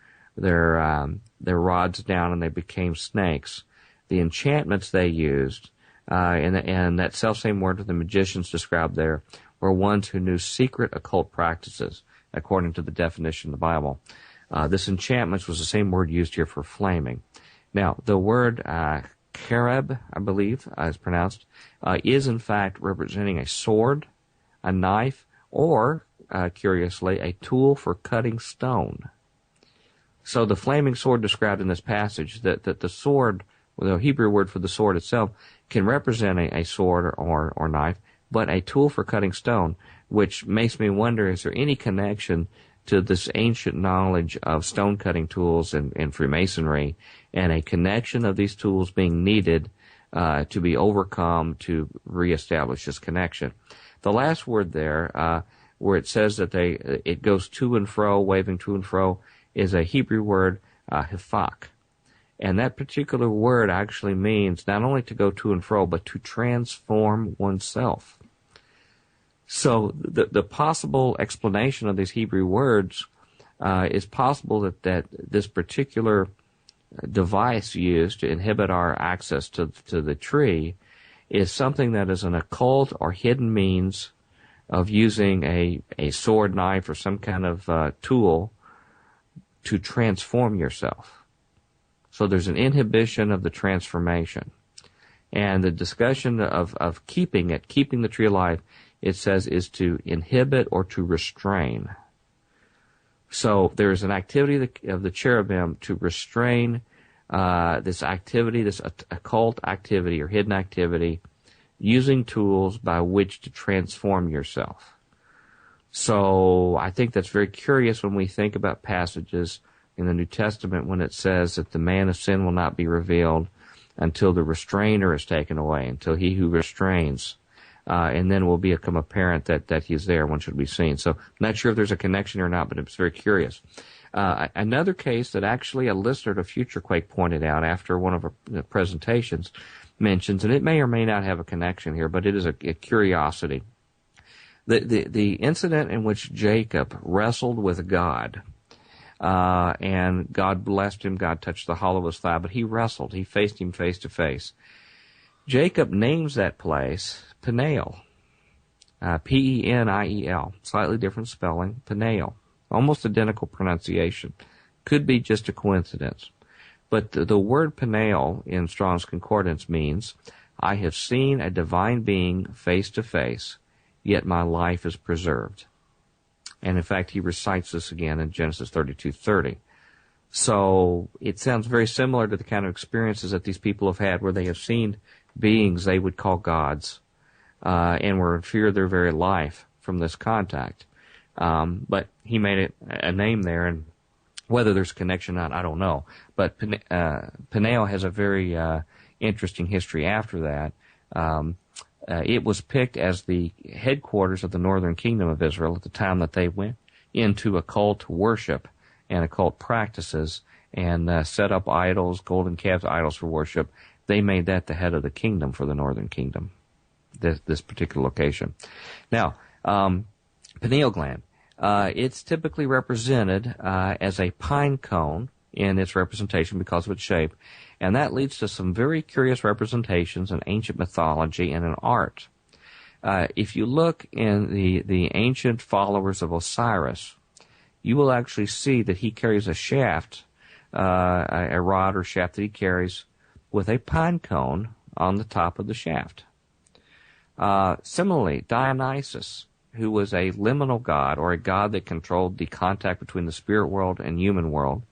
rods down and they became snakes, the enchantments they used, and that self-same word that the magicians described there, were ones who knew secret occult practices, according to the definition of the Bible. This enchantments was the same word used here for flaming. Now, the word Kareb, I believe, is pronounced, is in fact representing a sword, a knife, or, curiously, a tool for cutting stone. So the flaming sword described in this passage, that the sword, the Hebrew word for the sword itself, can represent a sword or knife, but a tool for cutting stone, which makes me wonder, is there any connection to this ancient knowledge of stone cutting tools in Freemasonry, and a connection of these tools being needed to be overcome to reestablish this connection. The last word there, where it says that it goes to and fro, waving to and fro, is a Hebrew word, hifak. And that particular word actually means not only to go to and fro, but to transform oneself. So the possible explanation of these Hebrew words is possible that this particular device used to inhibit our access to the tree is something that is an occult or hidden means of using a sword, knife, or some kind of tool to transform yourself. So there's an inhibition of the transformation. And the discussion of keeping the tree alive, it says, is to inhibit or to restrain. So there's an activity of the cherubim to restrain this activity, this occult activity or hidden activity, using tools by which to transform yourself. So I think that's very curious when we think about passages in the New Testament when it says that the man of sin will not be revealed until the restrainer is taken away, until he who restrains, and then will become apparent that he's there, one should be seen. So I'm not sure if there's a connection or not, but it's very curious. Another case that actually a listener to Future Quake pointed out after one of our presentations mentions, and it may or may not have a connection here, but it is a curiosity. The incident in which Jacob wrestled with God, and God blessed him, God touched the hollow of his thigh, but he wrestled, he faced him face to face. Jacob names that place Peniel, Peniel, slightly different spelling, Peniel, almost identical pronunciation. Could be just a coincidence. But the word Peniel in Strong's Concordance means, I have seen a divine being face to face, yet my life is preserved. And in fact, he recites this again in Genesis 32:30. So it sounds very similar to the kind of experiences that these people have had where they have seen beings they would call gods, and were in fear of their very life from this contact. But he made it a name there, and whether there's a connection or not, I don't know. But Peniel has a very interesting history after that. It was picked as the headquarters of the northern kingdom of Israel at the time that they went into occult worship and occult practices and set up idols, golden calves idols for worship. They made that the head of the kingdom for the northern kingdom, this particular location. Now, pineal gland. It's typically represented as a pine cone in its representation because of its shape, and that leads to some very curious representations in ancient mythology and in art. If you look in the ancient followers of Osiris, you will actually see that he carries a shaft, a rod or shaft that he carries with a pine cone on the top of the shaft. Similarly, Dionysus, who was a liminal god, or a god that controlled the contact between the spirit world and human world,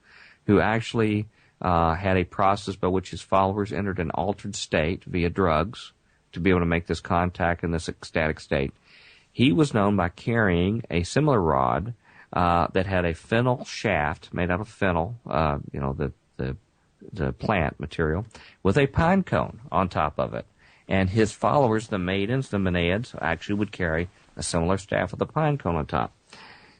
who actually had a process by which his followers entered an altered state via drugs to be able to make this contact in this ecstatic state. He was known by carrying a similar rod that had a fennel shaft made out of fennel, the plant material, with a pine cone on top of it. And his followers, the maidens, the Menaids, actually would carry a similar staff with a pine cone on top.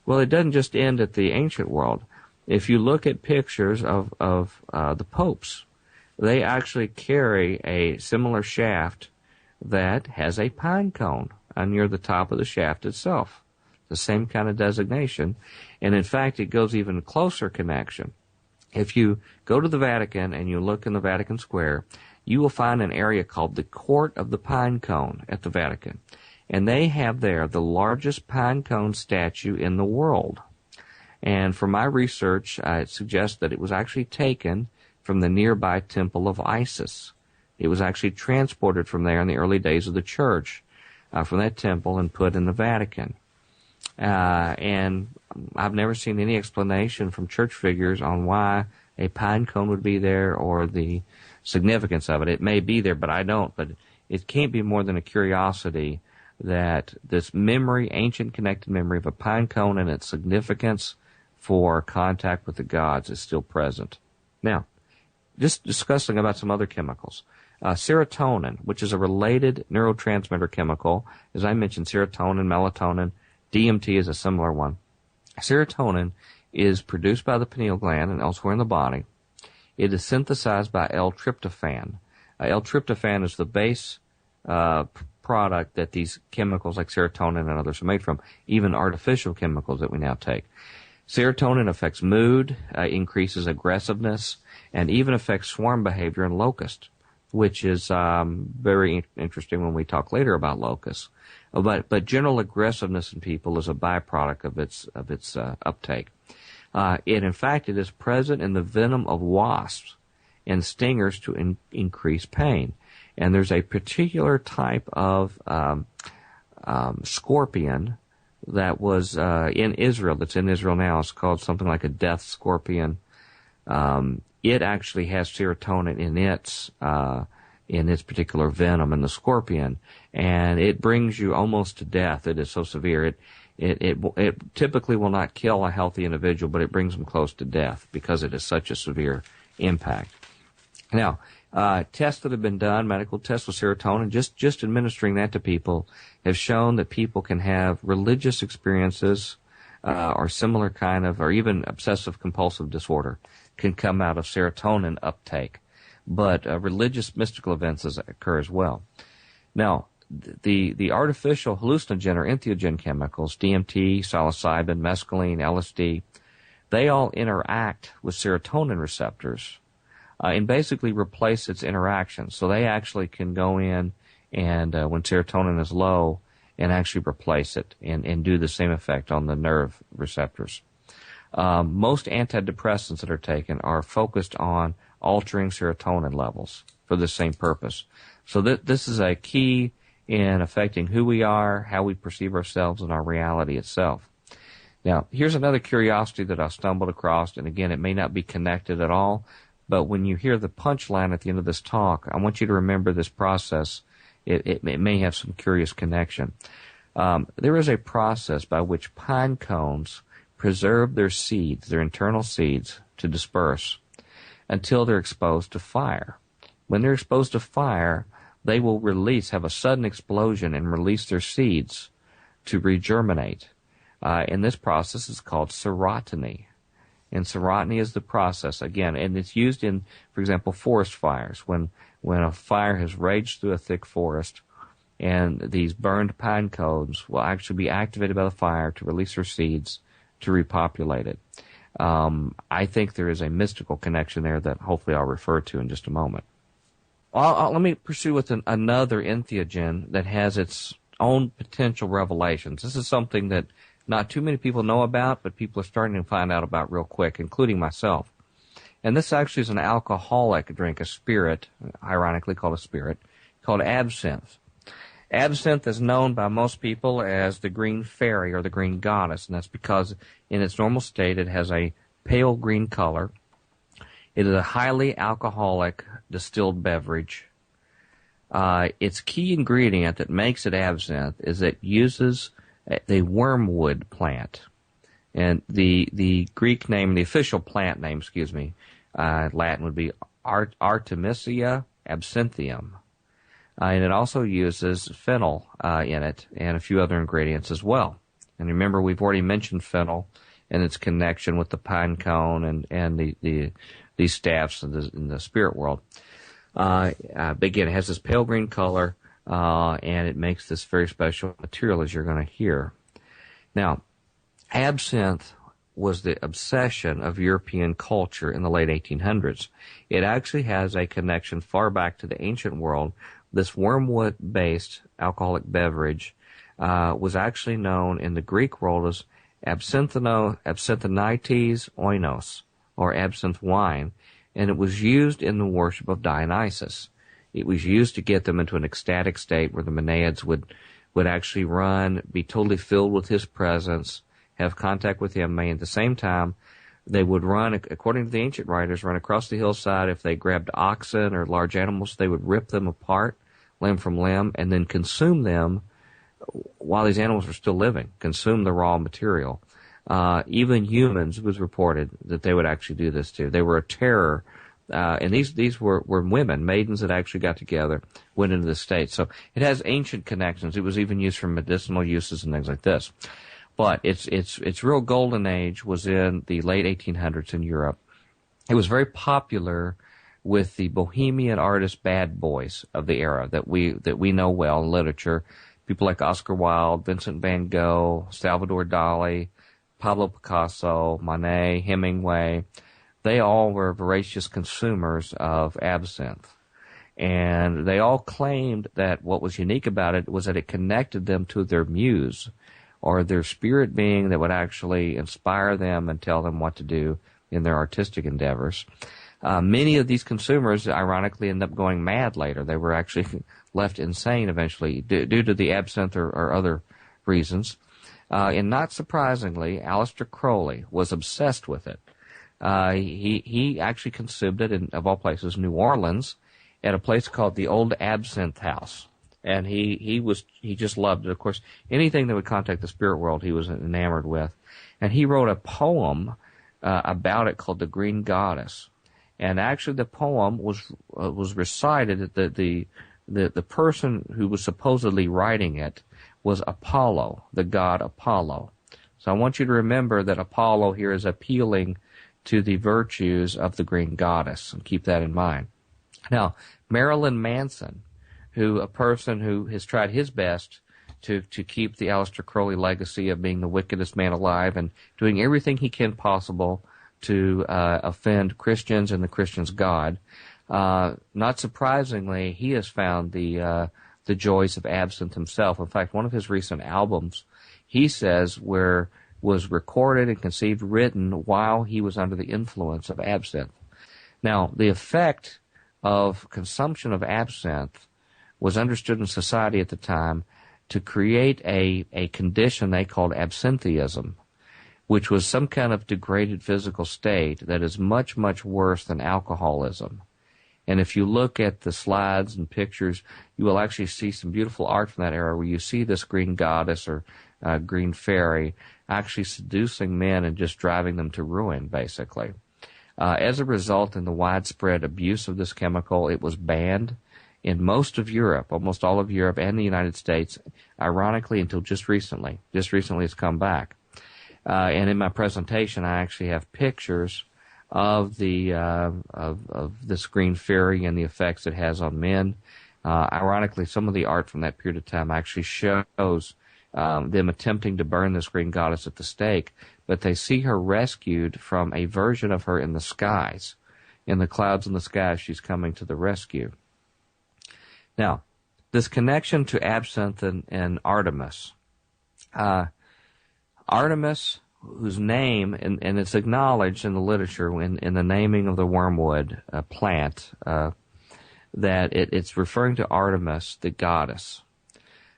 Well, it doesn't just end at the ancient world. If you look at pictures of the popes, they actually carry a similar shaft that has a pine cone near the top of the shaft itself. The same kind of designation. And in fact, it goes even closer connection. If you go to the Vatican and you look in the Vatican Square, you will find an area called the Court of the Pine Cone at the Vatican. And they have there the largest pine cone statue in the world. And from my research, it suggests that it was actually taken from the nearby Temple of Isis. It was actually transported from there in the early days of the church, from that temple, and put in the Vatican. And I've never seen any explanation from church figures on why a pine cone would be there or the significance of it. It may be there, but I don't. But it can't be more than a curiosity that this memory, ancient connected memory of a pine cone and its significance for contact with the gods is still present. Now, just discussing about some other chemicals. Serotonin, which is a related neurotransmitter chemical. As I mentioned, serotonin, melatonin, DMT is a similar one. Serotonin is produced by the pineal gland and elsewhere in the body. It is synthesized by L-tryptophan. L-tryptophan is the base product that these chemicals like serotonin and others are made from, even artificial chemicals that we now take. Serotonin affects mood, increases aggressiveness, and even affects swarm behavior in locusts, which is very interesting when we talk later about locusts. But general aggressiveness in people is a byproduct of its uptake. In fact, it is present in the venom of wasps and stingers to increase pain. And there's a particular type of scorpion that was in Israel, that's in Israel now. It's called something like a death scorpion. It actually has serotonin in its particular venom in the scorpion, and it brings you almost to death. It is so severe. It typically will not kill a healthy individual, but it brings them close to death because it is such a severe impact. Now, tests that have been done, medical tests with serotonin, just administering that to people, have shown that people can have religious experiences or similar kind of, or even obsessive compulsive disorder can come out of serotonin uptake. But religious mystical events occur as well. Now, the artificial hallucinogen or entheogen chemicals, DMT, psilocybin, mescaline, LSD, they all interact with serotonin receptors and basically replace its interaction. So they actually can go in and when serotonin is low and actually replace it and do the same effect on the nerve receptors. Most antidepressants that are taken are focused on altering serotonin levels for the same purpose. So this is a key in affecting who we are, how we perceive ourselves, and our reality itself. Now, here's another curiosity that I stumbled across, and again, it may not be connected at all, but when you hear the punchline at the end of this talk, I want you to remember this process. It may have some curious connection. There is a process by which pine cones preserve their seeds, their internal seeds, to disperse until they're exposed to fire. When they're exposed to fire, they will have a sudden explosion and release their seeds to regerminate. And this process is called serotiny. And serotiny is the process, again, and it's used in, for example, forest fires. When a fire has raged through a thick forest, and these burned pine cones will actually be activated by the fire to release their seeds to repopulate it. I think there is a mystical connection there that hopefully I'll refer to in just a moment. Let me pursue with another entheogen that has its own potential revelations. This is something that not too many people know about, but people are starting to find out about real quick, including myself. And this actually is an alcoholic drink, a spirit, ironically called a spirit, called absinthe. Absinthe is known by most people as the green fairy or the green goddess, and that's because in its normal state it has a pale green color. It is a highly alcoholic distilled beverage. Its key ingredient that makes it absinthe is it uses the wormwood plant. And the Greek name, the official plant name, Latin would be Artemisia absinthium. And it also uses fennel in it and a few other ingredients as well. And remember, we've already mentioned fennel and its connection with the pine cone and these staffs in the spirit world. But again, it has this pale green color, and it makes this very special material, as you're going to hear. Now, absinthe was the obsession of European culture in the late 1800s. It actually has a connection far back to the ancient world. This wormwood-based alcoholic beverage was actually known in the Greek world as absinthites oinos, or absinthe wine, and it was used in the worship of Dionysus. It was used to get them into an ecstatic state where the Menaids would actually be totally filled with his presence, have contact with him, and at the same time, they would run, according to the ancient writers, run across the hillside. If they grabbed oxen or large animals, they would rip them apart, limb from limb, and then consume them while these animals were still living, consume the raw material. Even humans, it was reported that they would actually do this too. They were a terror. And these were women, maidens that actually got together, went into the state. So it has ancient connections. It was even used for medicinal uses and things like this. But its real golden age was in the late 1800s in Europe. It was very popular with the bohemian artist bad boys of the era that we know well in literature. People like Oscar Wilde, Vincent van Gogh, Salvador Dali, Pablo Picasso, Monet, Hemingway. They all were voracious consumers of absinthe. And they all claimed that what was unique about it was that it connected them to their muse, or their spirit being that would actually inspire them and tell them what to do in their artistic endeavors. Many of these consumers, ironically, end up going mad later. They were actually left insane eventually due to the absinthe or other reasons. And not surprisingly, Aleister Crowley was obsessed with it. He actually consumed it in, of all places, New Orleans, at a place called the Old Absinthe House. And he just loved it. Of course, anything that would contact the spirit world, he was enamored with. And he wrote a poem about it called The Green Goddess. And actually, the poem was recited. The person who was supposedly writing it was Apollo, the god Apollo. So I want you to remember that Apollo here is appealing to the virtues of the Green Goddess, and keep that in mind. Now, Marilyn Manson, a person who has tried his best to keep the Aleister Crowley legacy of being the wickedest man alive and doing everything he can possible to offend Christians and the Christians' God. Not surprisingly, he has found the joys of absinthe himself. In fact, one of his recent albums, he says, was recorded and conceived, written while he was under the influence of absinthe. Now, the effect of consumption of absinthe was understood in society at the time to create a condition they called absintheism, which was some kind of degraded physical state that is much, much worse than alcoholism. And if you look at the slides and pictures, you will actually see some beautiful art from that era where you see this green goddess or green fairy actually seducing men and just driving them to ruin, basically. As a result, in the widespread abuse of this chemical, it was banned in most of Europe, almost all of Europe and the United States, ironically, until just recently. Just recently it's come back. And in my presentation, I actually have pictures of the of this green fairy and the effects it has on men. Ironically, some of the art from that period of time actually shows them attempting to burn this green goddess at the stake, but they see her rescued from a version of her in the skies. In the clouds in the sky, she's coming to the rescue. Now, this connection to absinthe and Artemis. Artemis, whose name, and it's acknowledged in the literature in the naming of the wormwood plant, that it's referring to Artemis, the goddess.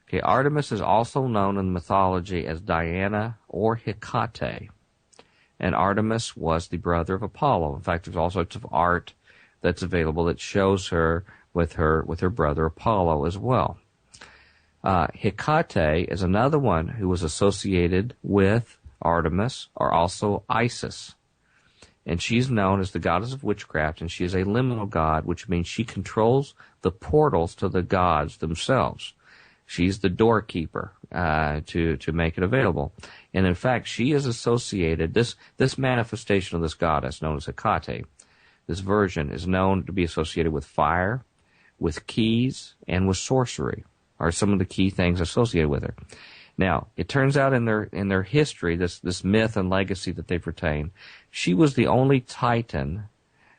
Okay, Artemis is also known in mythology as Diana or Hecate. And Artemis was the brother of Apollo. In fact, there's all sorts of art that's available that shows her with her brother Apollo as well. Hecate is another one who was associated with Artemis, or also Isis. And she's known as the goddess of witchcraft, and she is a liminal god, which means she controls the portals to the gods themselves. She's the doorkeeper to make it available. And in fact, she is associated, this manifestation of this goddess known as Hecate, this version is known to be associated with fire, with keys, and with sorcery, are some of the key things associated with her. Now, it turns out in their history, this myth and legacy that they've retained, she was the only Titan,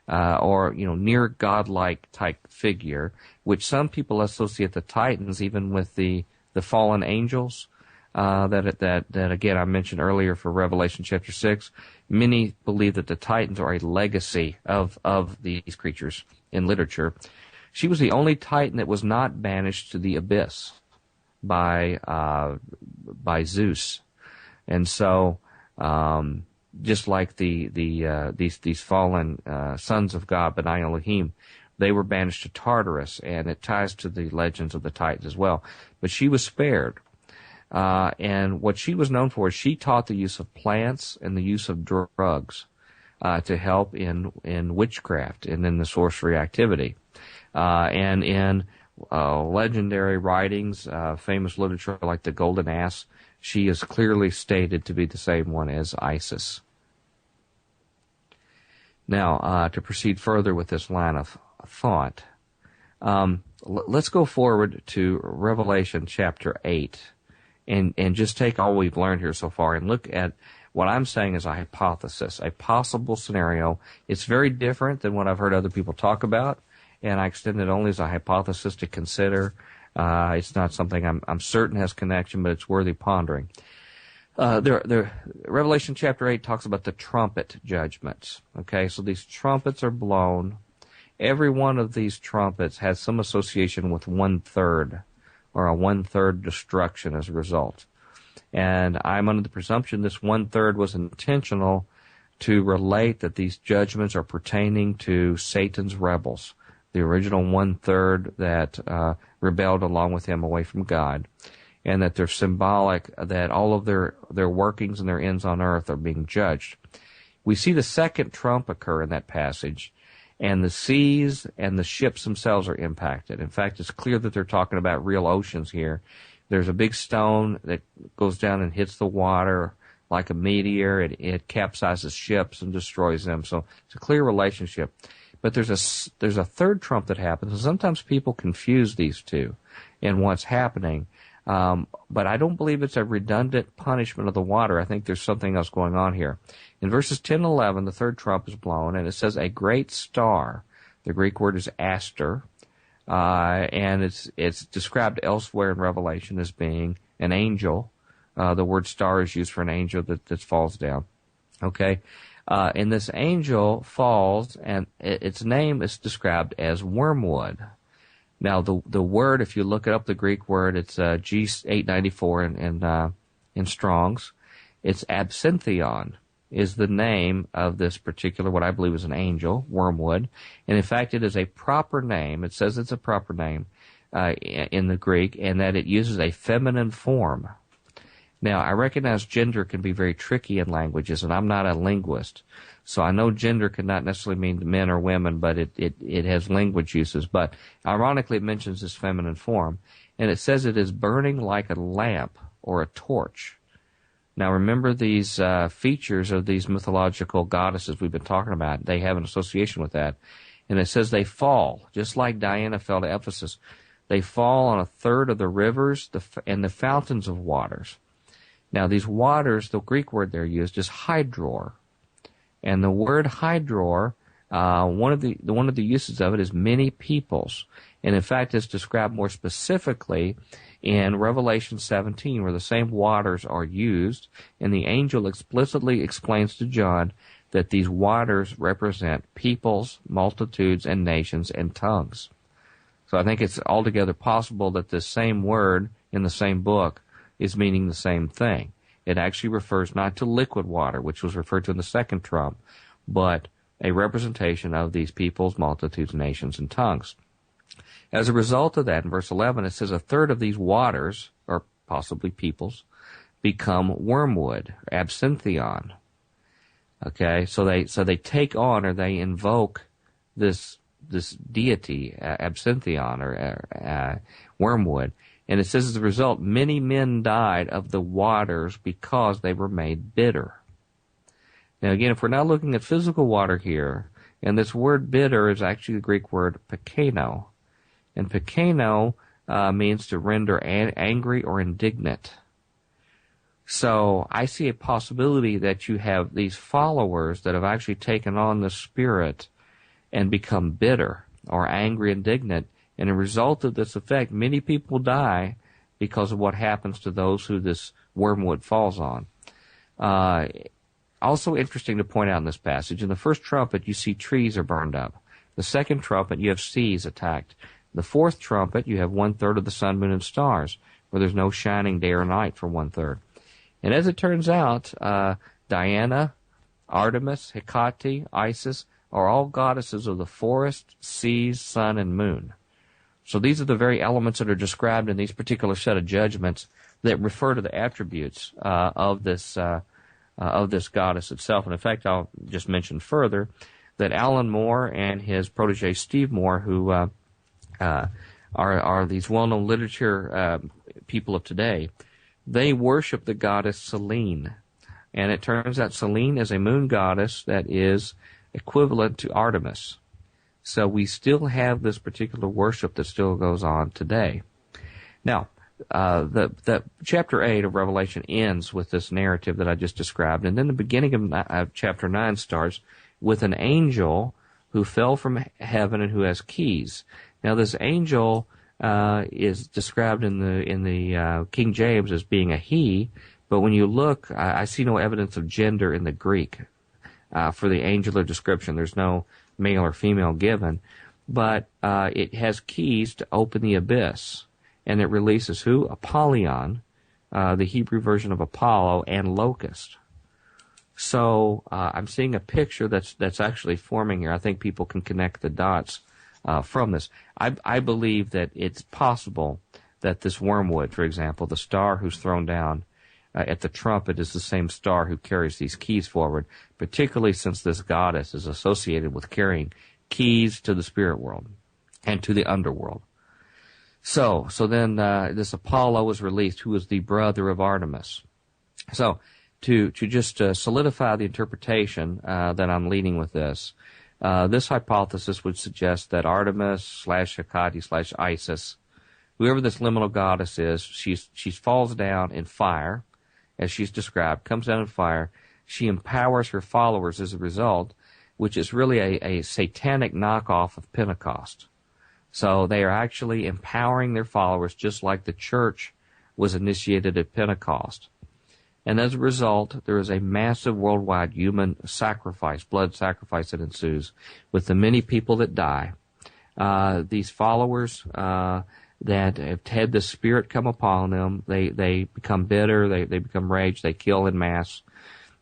or near godlike type figure, which some people associate the Titans even with the fallen angels. That again I mentioned earlier for Revelation chapter 6. Many believe that the Titans are a legacy of these creatures in literature. She was the only Titan that was not banished to the abyss by Zeus, and so just like these fallen sons of God, B'nai Elohim, they were banished to Tartarus, and it ties to the legends of the Titans as well. But she was spared, and what she was known for is she taught the use of plants and the use of drugs to help in witchcraft and in the sorcery activity, and in legendary writings, famous literature like the Golden Ass, she is clearly stated to be the same one as Isis. Now, to proceed further with this line of thought, let's go forward to Revelation chapter 8 and just take all we've learned here so far and look at what I'm saying is a hypothesis, a possible scenario. It's very different than what I've heard other people talk about, and I extend it only as a hypothesis to consider. It's not something I'm certain has connection, but it's worthy pondering. Revelation chapter 8 talks about the trumpet judgments. Okay, so these trumpets are blown. Every one of these trumpets has some association with 1/3, or a 1/3 destruction as a result. And I'm under the presumption this 1/3 was intentional to relate that these judgments are pertaining to Satan's rebels, the original 1/3 that rebelled along with him away from God, and that they're symbolic that all of their workings and their ends on earth are being judged. We see the second trump occur in that passage, and the seas and the ships themselves are impacted. In fact, it's clear that they're talking about real oceans here. There's a big stone that goes down and hits the water like a meteor. It capsizes ships and destroys them. So it's a clear relationship. But there's a third trump that happens, and sometimes people confuse these two in what's happening. But I don't believe it's a redundant punishment of the water. I think there's something else going on here. In verses 10 and 11, the third trump is blown, and it says a great star. The Greek word is aster, and it's described elsewhere in Revelation as being an angel. The word star is used for an angel that falls down. Okay? And this angel falls, and its name is described as wormwood. Now, the word, if you look it up, the Greek word, it's G894 in Strong's. It's absinthion is the name of this particular, what I believe is an angel, wormwood. And in fact, it is a proper name. It says it's a proper name in the Greek, and that it uses a feminine form. Now, I recognize gender can be very tricky in languages, and I'm not a linguist. So I know gender cannot necessarily mean men or women, but it has language uses. But ironically, it mentions this feminine form. And it says it is burning like a lamp or a torch. Now remember these features of these mythological goddesses we've been talking about. They have an association with that. And it says they fall, just like Diana fell to Ephesus. They fall on a third of the rivers and the fountains of waters. Now these waters, the Greek word there used is hydror. And the word hydror, one of the uses of it is many peoples. And in fact, it's described more specifically in Revelation 17, where the same waters are used, and the angel explicitly explains to John that these waters represent peoples, multitudes, and nations and tongues. So I think it's altogether possible that this same word in the same book is meaning the same thing. It actually refers not to liquid water, which was referred to in the second trump, but a representation of these peoples, multitudes, nations, and tongues. As a result of that, in verse 11, it says a third of these waters, or possibly peoples, become wormwood, absinthion. Okay, so they take on, or they invoke this deity, absinthion, or wormwood. And it says as a result, many men died of the waters because they were made bitter. Now again, if we're not looking at physical water here, and this word bitter is actually the Greek word pekano. And pekano means to render angry or indignant. So I see a possibility that you have these followers that have actually taken on the Spirit and become bitter or angry, indignant. And as a result of this effect, many people die because of what happens to those who this wormwood falls on. Also interesting to point out in this passage, in the first trumpet you see trees are burned up. The second trumpet you have seas attacked. The fourth trumpet, you have 1/3 of the sun, moon, and stars, where there's no shining day or night for 1/3. And as it turns out, Diana, Artemis, Hecate, Isis are all goddesses of the forest, seas, sun, and moon. So these are the very elements that are described in these particular set of judgments that refer to the attributes of this goddess itself. And in fact, I'll just mention further that Alan Moore and his protege Steve Moore, who are these well-known literature people of today, they worship the goddess Selene. And it turns out Selene is a moon goddess that is equivalent to Artemis. So we still have this particular worship that still goes on today. Now, the chapter 8 of Revelation ends with this narrative that I just described, and then the beginning of chapter 9 starts with an angel who fell from heaven and who has keys. Now, this angel is described in the King James as being a he, but when you look, I see no evidence of gender in the Greek for the angular description. There's no male or female given, but it has keys to open the abyss, and it releases who? Apollyon, the Hebrew version of Apollo, and locust. So I'm seeing a picture that's actually forming here. I think people can connect the dots from this. I believe that it's possible that this wormwood, for example, the star who's thrown down at the trumpet is the same star who carries these keys forward, particularly since this goddess is associated with carrying keys to the spirit world and to the underworld. So then this Apollo was released, who was the brother of Artemis. So to just solidify the interpretation that I'm leading with this hypothesis would suggest that Artemis / Hecate / Isis, whoever this liminal goddess is, she falls down in fire, as she's described, comes down in fire. She empowers her followers as a result, which is really a satanic knockoff of Pentecost. So they are actually empowering their followers just like the church was initiated at Pentecost. And as a result, there is a massive worldwide human sacrifice, blood sacrifice that ensues with the many people that die. These followers that have had the Spirit come upon them, they become bitter, they become rage, they kill en masse.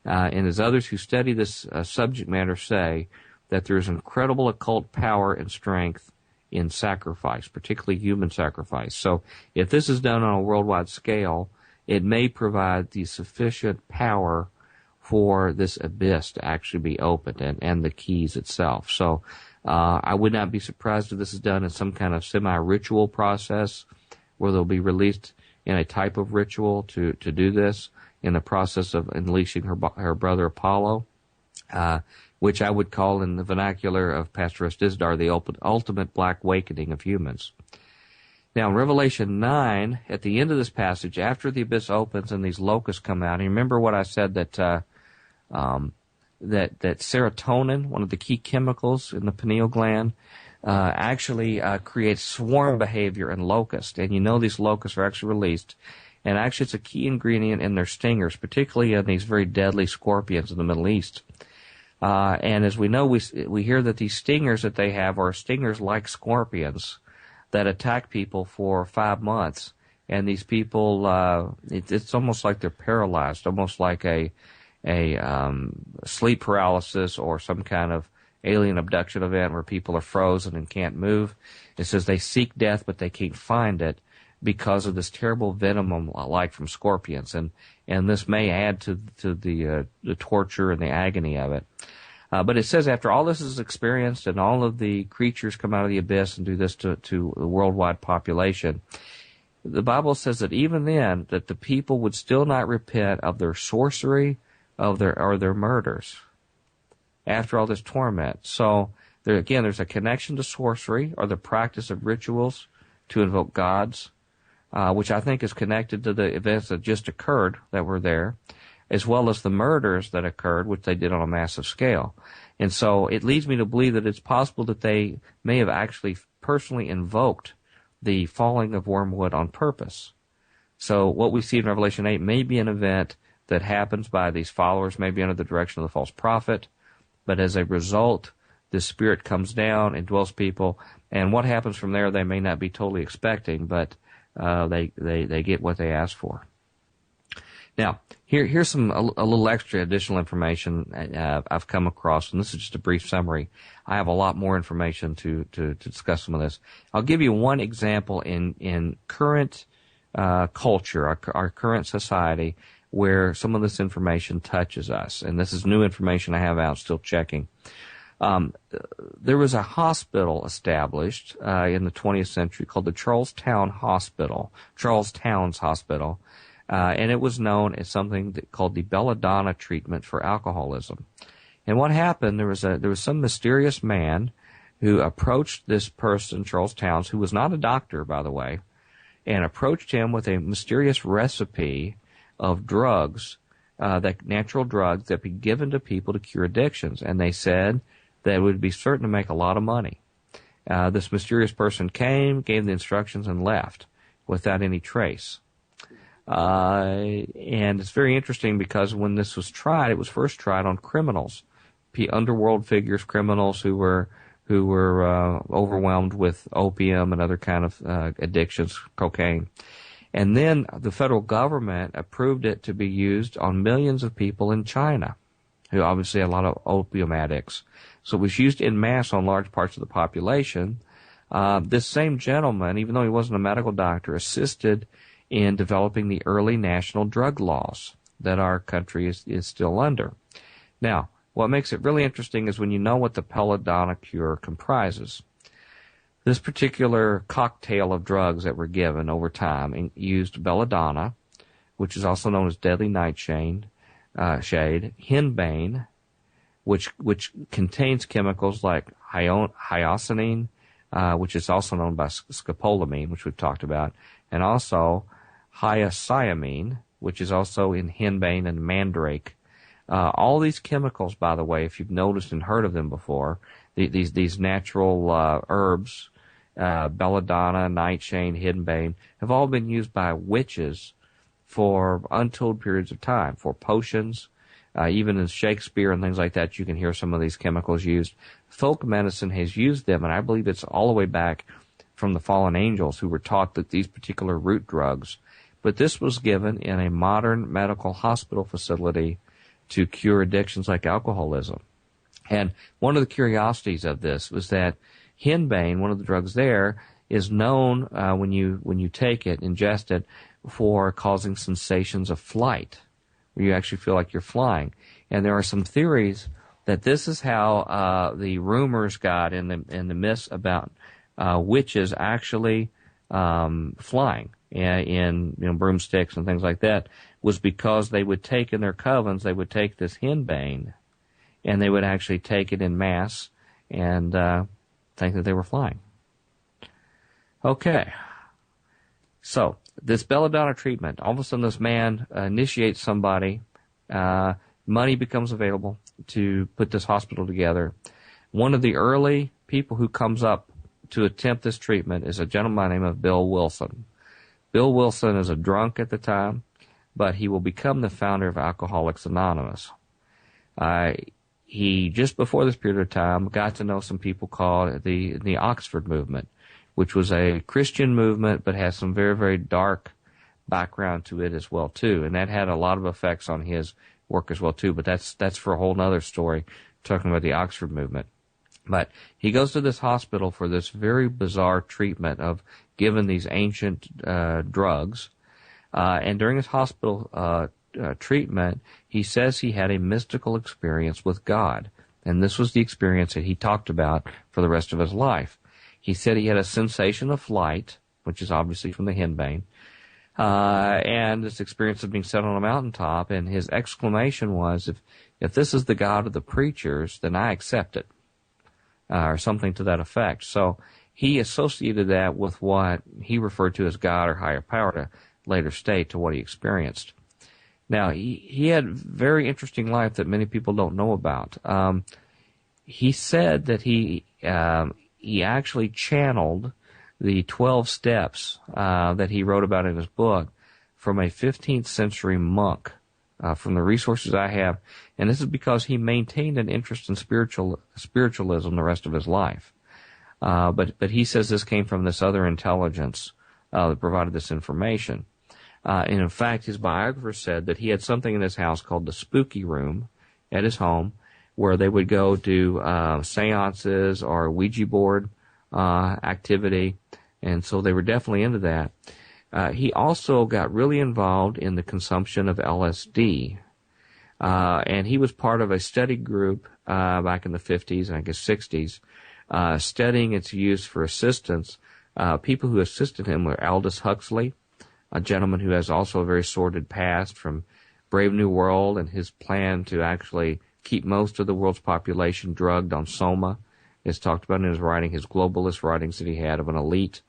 And as others who study this subject matter say, that there is incredible occult power and strength in sacrifice, particularly human sacrifice. So if this is done on a worldwide scale, it may provide the sufficient power for this abyss to actually be opened and the keys itself. So I would not be surprised if this is done in some kind of semi-ritual process where they'll be released in a type of ritual to do this. in the process of unleashing her brother Apollo, which I would call in the vernacular of Pastor Izdar the ultimate black awakening of humans. Now, in Revelation 9, at the end of this passage, after the abyss opens and these locusts come out, and remember what I said that that serotonin, one of the key chemicals in the pineal gland, actually creates swarm behavior in locusts. And you know these locusts are actually released. And actually it's a key ingredient in their stingers, particularly in these very deadly scorpions in the Middle East. And as we know, we hear that these stingers that they have are stingers like scorpions that attack people for 5 months. And these people, it's almost like they're paralyzed, almost like a sleep paralysis or some kind of alien abduction event where people are frozen and can't move. It says they seek death, but they can't find it because of this terrible venom like from scorpions. And this may add to the torture and the agony of it. But it says after all this is experienced and all of the creatures come out of the abyss and do this to the worldwide population, the Bible says that even then that the people would still not repent of their sorcery, of their murders after all this torment. So there's a connection to sorcery or the practice of rituals to invoke gods, which I think is connected to the events that just occurred that were there, as well as the murders that occurred, which they did on a massive scale. And so it leads me to believe that it's possible that they may have actually personally invoked the falling of wormwood on purpose. So what we see in Revelation 8 may be an event that happens by these followers, maybe under the direction of the false prophet, but as a result, the Spirit comes down and dwells people, and what happens from there they may not be totally expecting, but they get what they ask for. Now, here's a little extra additional information I've come across, and this is just a brief summary. I have a lot more information to discuss some of this. I'll give you one example in current culture, our current society, where some of this information touches us. And this is new information I have out, still checking. There was a hospital established in the 20th century called the Charlestown's Hospital, and it was known as something called the belladonna treatment for alcoholism. And what happened, there was some mysterious man who approached this person, Charles Towns, who was not a doctor, by the way, and approached him with a mysterious recipe of drugs, natural drugs that be given to people to cure addictions. And they said that it would be certain to make a lot of money. This mysterious person came, gave the instructions, and left without any trace. And it's very interesting because when this was tried, it was first tried on criminals, underworld figures, criminals who were overwhelmed with opium and other kind of addictions, cocaine. And then the federal government approved it to be used on millions of people in China, who obviously had a lot of opium addicts. So it was used en masse on large parts of the population. This same gentleman, even though he wasn't a medical doctor, assisted in developing the early national drug laws that our country is still under. Now, what makes it really interesting is when you know what the belladonna cure comprises. This particular cocktail of drugs that were given over time used belladonna, which is also known as deadly nightshade, henbane, which contains chemicals like hyoscine, which is also known by scopolamine, which we've talked about, and also hyoscyamine, which is also in henbane and mandrake. All these chemicals, by the way, if you've noticed and heard of them before, these natural herbs, belladonna, nightshade, henbane, have all been used by witches for untold periods of time, for potions. Even in Shakespeare and things like that, you can hear some of these chemicals used. Folk medicine has used them, and I believe it's all the way back from the fallen angels who were taught that these particular root drugs. But this was given in a modern medical hospital facility to cure addictions like alcoholism. And one of the curiosities of this was that henbane, one of the drugs there, is known when you take it, ingest it, for causing sensations of flight, where you actually feel like you're flying. And there are some theories that this is how the rumors got in the myths about witches actually flying in broomsticks and things like that, was because they would take in their covens, they would take this henbane, and they would actually take it in mass and think that they were flying. Okay. So, this belladonna treatment, all of a sudden this man initiates somebody, money becomes available to put this hospital together. One of the early people who comes up to attempt this treatment is a gentleman by the name of Bill Wilson. Bill Wilson is a drunk at the time, but he will become the founder of Alcoholics Anonymous. He, just before this period of time, got to know some people called the Oxford movement, which was a Christian movement but has some very, very dark background to it as well, too. And that had a lot of effects on his work as well, too. But that's for a whole other story, talking about the Oxford movement. But he goes to this hospital for this very bizarre treatment of given these ancient drugs. And during his hospital treatment, he says he had a mystical experience with God. And this was the experience that he talked about for the rest of his life. He said he had a sensation of flight, which is obviously from the henbane, and this experience of being set on a mountaintop, and his exclamation was, if this is the God of the preachers, then I accept it, or something to that effect. So he associated that with what he referred to as God or higher power to later state to what he experienced. Now, he had a very interesting life that many people don't know about. He said that he actually channeled the 12 steps that he wrote about in his book from a 15th century monk, from the resources I have. And this is because he maintained an interest in spiritualism the rest of his life. But he says this came from this other intelligence that provided this information. And in fact, his biographer said that he had something in his house called the spooky room at his home, where they would go do seances or Ouija board activity, and so they were definitely into that. He also got really involved in the consumption of LSD, and he was part of a study group back in the 50s and I guess 60s, studying its use for assistance. People who assisted him were Aldous Huxley, a gentleman who has also a very sordid past from Brave New World and his plan to actually keep most of the world's population drugged on soma. It's talked about in his writing, his globalist writings that he had of an elite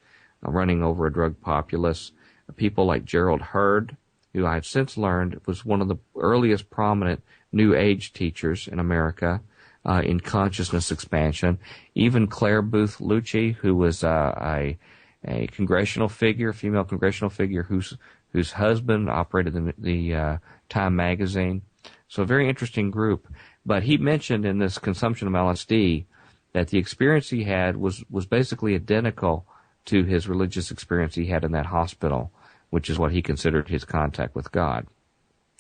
running over a drug populace. People like Gerald Hurd, who I've since learned was one of the earliest prominent New Age teachers in America in consciousness expansion. Even Claire Booth Lucci, who was a congressional figure, female congressional figure, whose husband operated the Time magazine. So a very interesting group. But he mentioned in this consumption of LSD that the experience he had was basically identical to his religious experience he had in that hospital, which is what he considered his contact with God.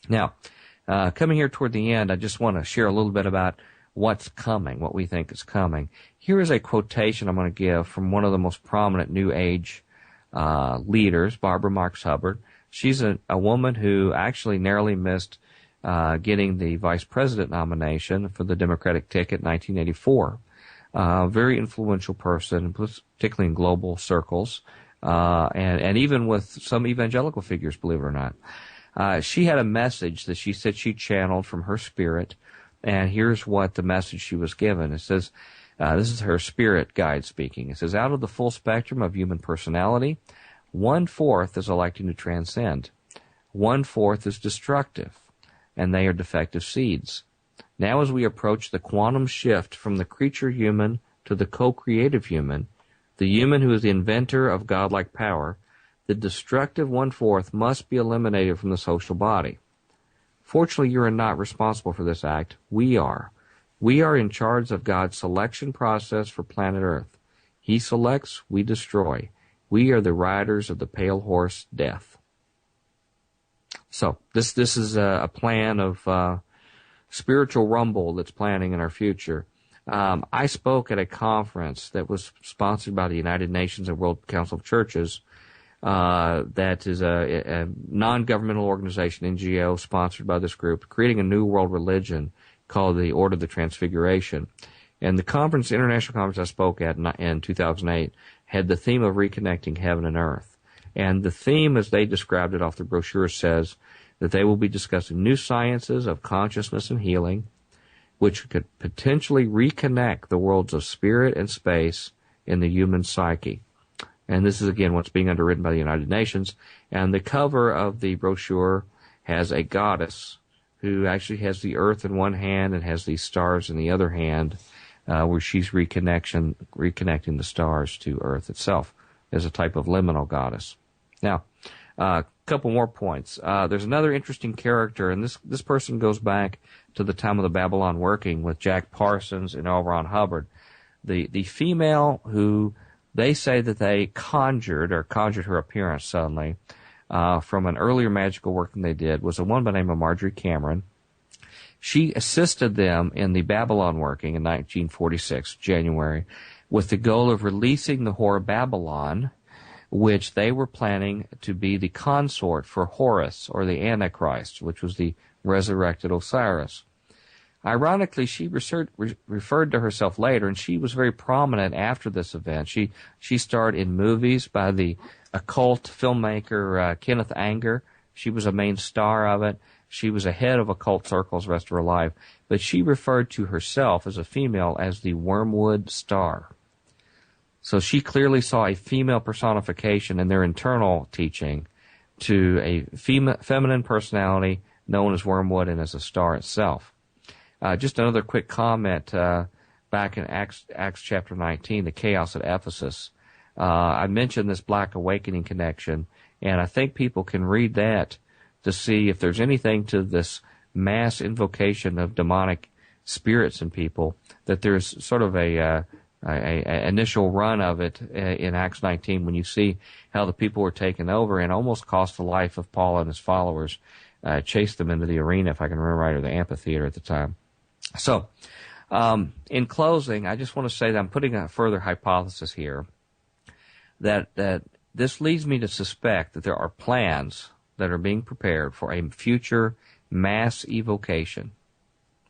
Now, coming here toward the end, I just want to share a little bit about what's coming, what we think is coming. Here is a quotation I'm going to give from one of the most prominent New Age leaders, Barbara Marx Hubbard. She's a woman who actually narrowly missed getting the vice president nomination for the Democratic ticket in 1984. Very influential person, particularly in global circles, and even with some evangelical figures, believe it or not. She had a message that she said she channeled from her spirit, and here's what the message she was given. It says, this is her spirit guide speaking. It says, out of the full spectrum of human personality, 1/4 is electing to transcend. 1/4 is destructive, and they are defective seeds. Now as we approach the quantum shift from the creature human to the co-creative human, the human who is the inventor of godlike power, the destructive 1/4 must be eliminated from the social body. Fortunately, you are not responsible for this act. We are. We are in charge of God's selection process for planet Earth. He selects, we destroy. We are the riders of the pale horse, death. So this is a plan of spiritual rumble that's planning in our future. I spoke at a conference that was sponsored by the United Nations and World Council of Churches. That is a non-governmental organization, NGO, sponsored by this group, creating a new world religion called the Order of the Transfiguration. And the conference, international conference I spoke at in 2008, had the theme of reconnecting heaven and earth. And the theme, as they described it off the brochure, says, that they will be discussing new sciences of consciousness and healing, which could potentially reconnect the worlds of spirit and space in the human psyche. And this is, again, what's being underwritten by the United Nations. And the cover of the brochure has a goddess who actually has the earth in one hand and has these stars in the other hand, where she's reconnecting the stars to earth itself as a type of liminal goddess. Now, a couple more points. There's another interesting character, and this person goes back to the time of the Babylon working with Jack Parsons and L. Ron Hubbard. The female who they say that they conjured her appearance suddenly from an earlier magical working they did was a woman by the name of Marjorie Cameron. She assisted them in the Babylon working in 1946, January, with the goal of releasing the whore Babylon, which they were planning to be the consort for Horus, or the Antichrist, which was the resurrected Osiris. Ironically, she referred to herself later, and she was very prominent after this event. She starred in movies by the occult filmmaker Kenneth Anger. She was a main star of it. She was a head of occult circles the rest of her life. But she referred to herself as a female as the Wormwood Star. So she clearly saw a female personification in their internal teaching to a feminine personality known as Wormwood and as a star itself. Just another quick comment back in Acts chapter 19, the chaos at Ephesus. I mentioned this Black Awakening connection, and I think people can read that to see if there's anything to this mass invocation of demonic spirits in people, that there's sort of a initial run of it in Acts 19 when you see how the people were taken over and almost cost the life of Paul and his followers, chased them into the arena, if I can remember right, or the amphitheater at the time. So, in closing, I just want to say that I'm putting a further hypothesis here that this leads me to suspect that there are plans that are being prepared for a future mass evocation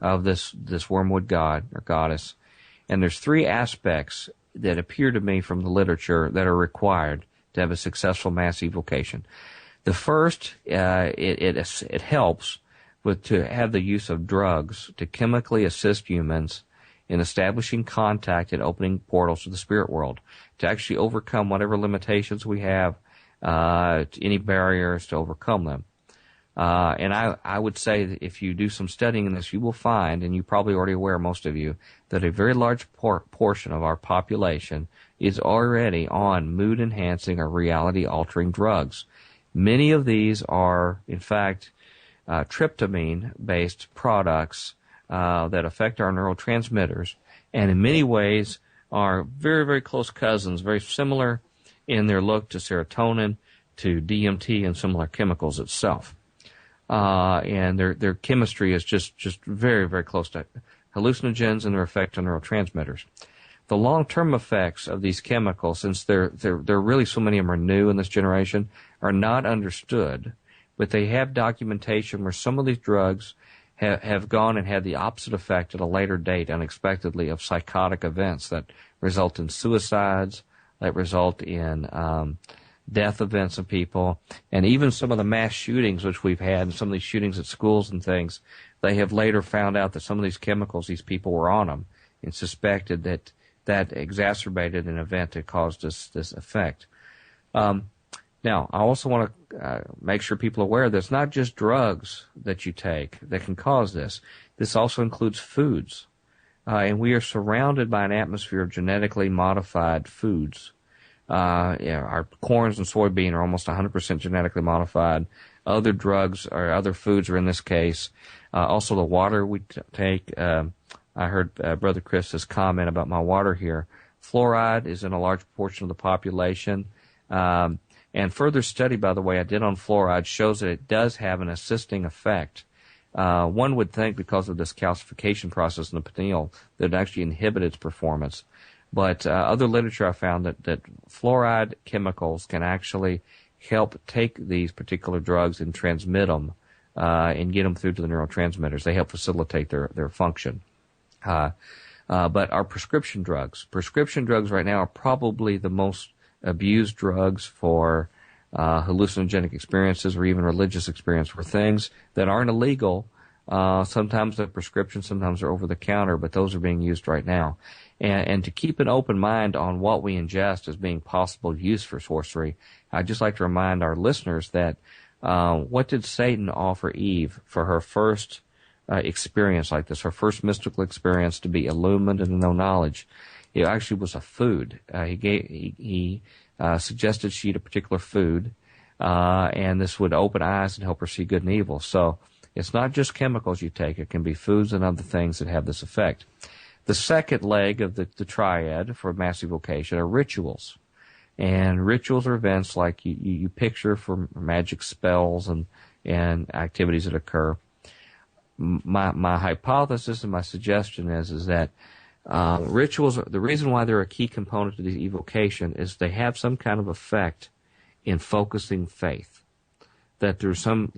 of this wormwood god or goddess. And there's three aspects that appear to me from the literature that are required to have a successful mass evocation. The first, it helps to have the use of drugs to chemically assist humans in establishing contact and opening portals to the spirit world, to actually overcome whatever limitations we have, any barriers to overcome them. And I would say that if you do some studying in this, you will find, and you're probably already aware, most of you, that a very large portion of our population is already on mood-enhancing or reality-altering drugs. Many of these are, in fact, tryptamine-based products that affect our neurotransmitters, and in many ways are very, very close cousins, very similar in their look to serotonin, to DMT, and similar chemicals itself. And their chemistry is just very, very close to hallucinogens and their effect on neurotransmitters. The long-term effects of these chemicals, since there really so many of them are new in this generation, are not understood, but they have documentation where some of these drugs have gone and had the opposite effect at a later date, unexpectedly, of psychotic events that result in suicides, that result in death events of people, and even some of the mass shootings which we've had, and some of these shootings at schools and things, they have later found out that some of these chemicals, these people were on them, and suspected that exacerbated an event that caused this effect. Now, I also want to make sure people are aware that it's not just drugs that you take that can cause this. This also includes foods. And we are surrounded by an atmosphere of genetically modified foods. Our corns and soybean are almost 100% genetically modified. Other drugs or other foods are in this case. Also the water we take. I heard Brother Chris's comment about my water here. Fluoride is in a large portion of the population. And further study, by the way, I did on fluoride shows that it does have an assisting effect. One would think because of this calcification process in the pineal that it actually inhibit its performance. But other literature I found that fluoride chemicals can actually help take these particular drugs and transmit them and get them through to the neurotransmitters. They help facilitate their function. But our prescription drugs right now are probably the most abused drugs for hallucinogenic experiences, or even religious experience, were things that aren't illegal. Sometimes they're prescription, sometimes they're over the counter, but those are being used right now. And to keep an open mind on what we ingest as being possible use for sorcery, I'd just like to remind our listeners that what did Satan offer Eve for her first experience like this, her first mystical experience to be illumined and to know knowledge? It actually was a food. He suggested she eat a particular food, and this would open eyes and help her see good and evil. So it's not just chemicals you take. It can be foods and other things that have this effect. The second leg of the triad for mass evocation are rituals. And rituals are events like you picture for magic spells and activities that occur. My hypothesis and my suggestion is that rituals, the reason why they're a key component to the evocation is they have some kind of effect in focusing faith. That there's some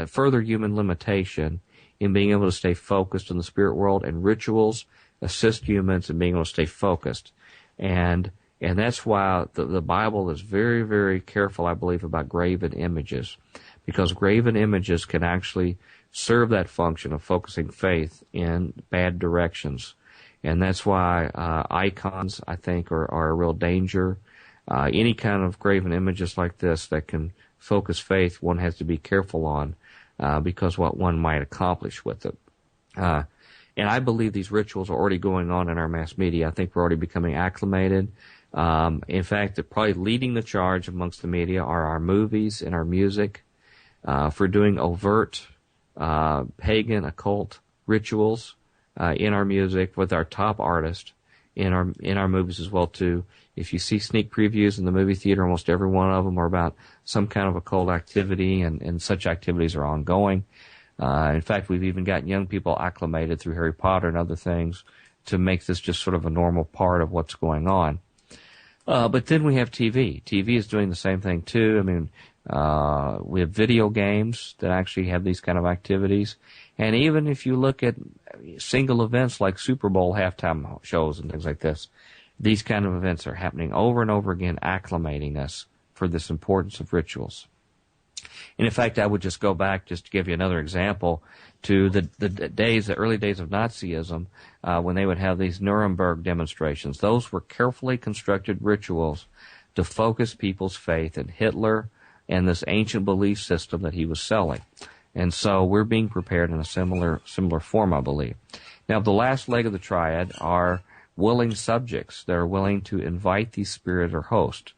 further human limitation in being able to stay focused in the spirit world, and rituals assist humans in being able to stay focused. And that's why the Bible is very, very careful, I believe, about graven images, because graven images can actually serve that function of focusing faith in bad directions. And that's why icons, I think, are a real danger. Any kind of graven images like this that can focus faith, one has to be careful on, because what one might accomplish with it. And I believe these rituals are already going on in our mass media. I think we're already becoming acclimated. In fact, probably leading the charge amongst the media are our movies and our music for doing overt pagan occult rituals in our music with our top artists, in our movies as well too. If you see sneak previews in the movie theater, almost every one of them are about some kind of occult activity, and such activities are ongoing. In fact, we've even gotten young people acclimated through Harry Potter and other things to make this just sort of a normal part of what's going on. But then we have TV. TV is doing the same thing too. I mean, we have video games that actually have these kind of activities. And even if you look at single events like Super Bowl halftime shows and things like this, these kind of events are happening over and over again, acclimating us for this importance of rituals. And in fact, I would just go back, just to give you another example, to the early days of Nazism, when they would have these Nuremberg demonstrations. Those were carefully constructed rituals to focus people's faith in Hitler and this ancient belief system that he was selling. And so we're being prepared in a similar form, I believe. Now, the last leg of the triad are willing subjects that are willing to invite the spirit or host.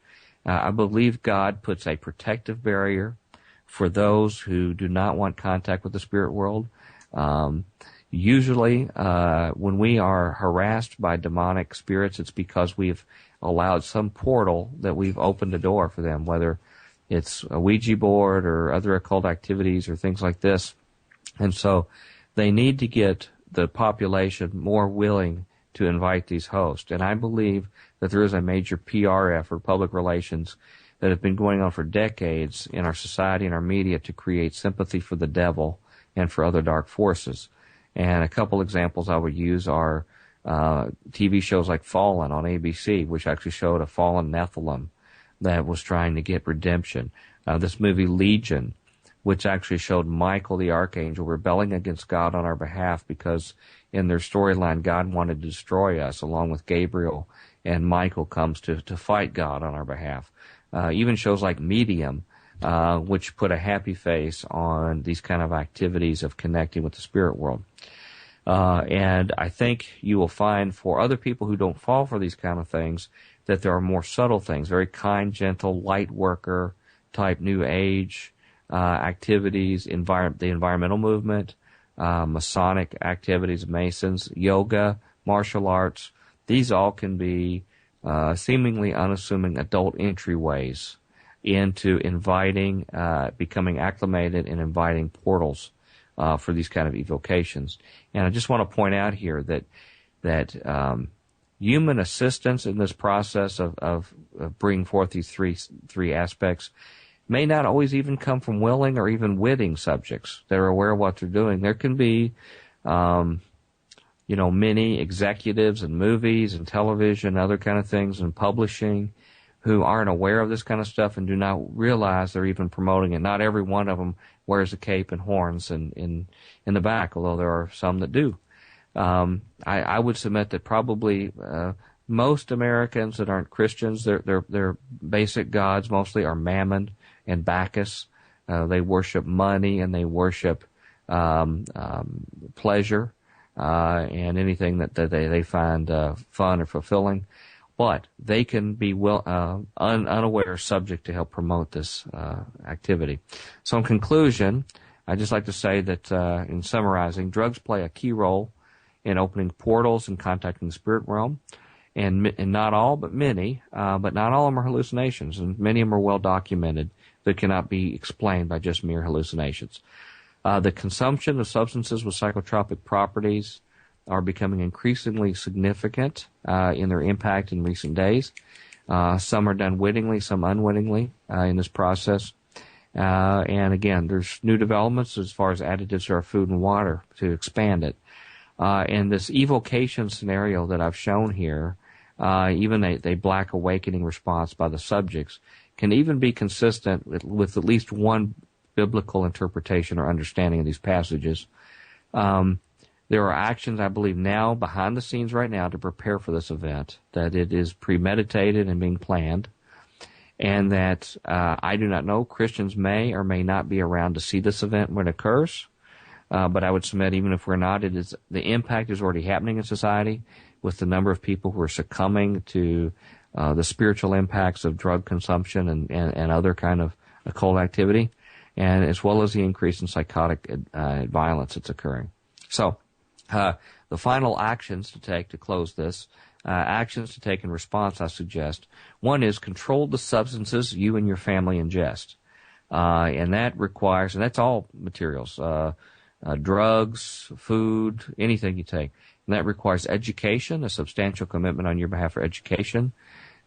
I believe God puts a protective barrier for those who do not want contact with the spirit world. Usually, when we are harassed by demonic spirits, it's because we've allowed some portal that we've opened a door for them, whether it's a Ouija board or other occult activities or things like this. And so they need to get the population more willing to invite these hosts. And I believe that there is a major PR effort, public relations, that have been going on for decades in our society and our media to create sympathy for the devil and for other dark forces. And a couple examples I would use are TV shows like Fallen on ABC, which actually showed a fallen Nephilim that was trying to get redemption. This movie Legion, which actually showed Michael the Archangel rebelling against God on our behalf because in their storyline, God wanted to destroy us, along with Gabriel, and Michael comes to fight God on our behalf. Even shows like Medium, which put a happy face on these kind of activities of connecting with the spirit world. And I think you will find for other people who don't fall for these kind of things that there are more subtle things, very kind, gentle, light worker type New Age activities, the environmental movement, Masonic activities, Masons, yoga, martial arts. These all can be seemingly unassuming adult entryways into inviting, becoming acclimated and inviting portals for these kind of evocations. And I just want to point out here that human assistance in this process of bringing forth these three aspects may not always even come from willing or even witting subjects that are aware of what they're doing. There can be, many executives in movies and television, other kind of things, and publishing, who aren't aware of this kind of stuff and do not realize they're even promoting it. Not every one of them wears a cape and horns in the back, although there are some that do. I would submit that probably most Americans that aren't Christians, their basic gods mostly are Mammon and Bacchus. They worship money and they worship pleasure and anything that they find fun or fulfilling. But they can be unaware subject to help promote this activity. So in conclusion, I'd just like to say that in summarizing, drugs play a key role in opening portals and contacting the spirit realm. And not all, but many, but not all of them are hallucinations, and many of them are well documented that cannot be explained by just mere hallucinations. The consumption of substances with psychotropic properties are becoming increasingly significant in their impact in recent days. Some are done wittingly, some unwittingly in this process. And again, there's new developments as far as additives to our food and water to expand it. And this evocation scenario that I've shown here, even a black awakening response by the subjects, can even be consistent with at least one biblical interpretation or understanding of these passages. There are actions, I believe, now behind the scenes right now to prepare for this event, that it is premeditated and being planned, and that I do not know, Christians may or may not be around to see this event when it occurs. But I would submit, even if we're not, the impact is already happening in society with the number of people who are succumbing to the spiritual impacts of drug consumption and other kind of occult activity, and as well as the increase in psychotic violence that's occurring. So the final actions to take to close this, actions to take in response, I suggest. One is control the substances you and your family ingest. And that requires, and that's all materials, drugs, food, anything you take. And that requires education, a substantial commitment on your behalf for education,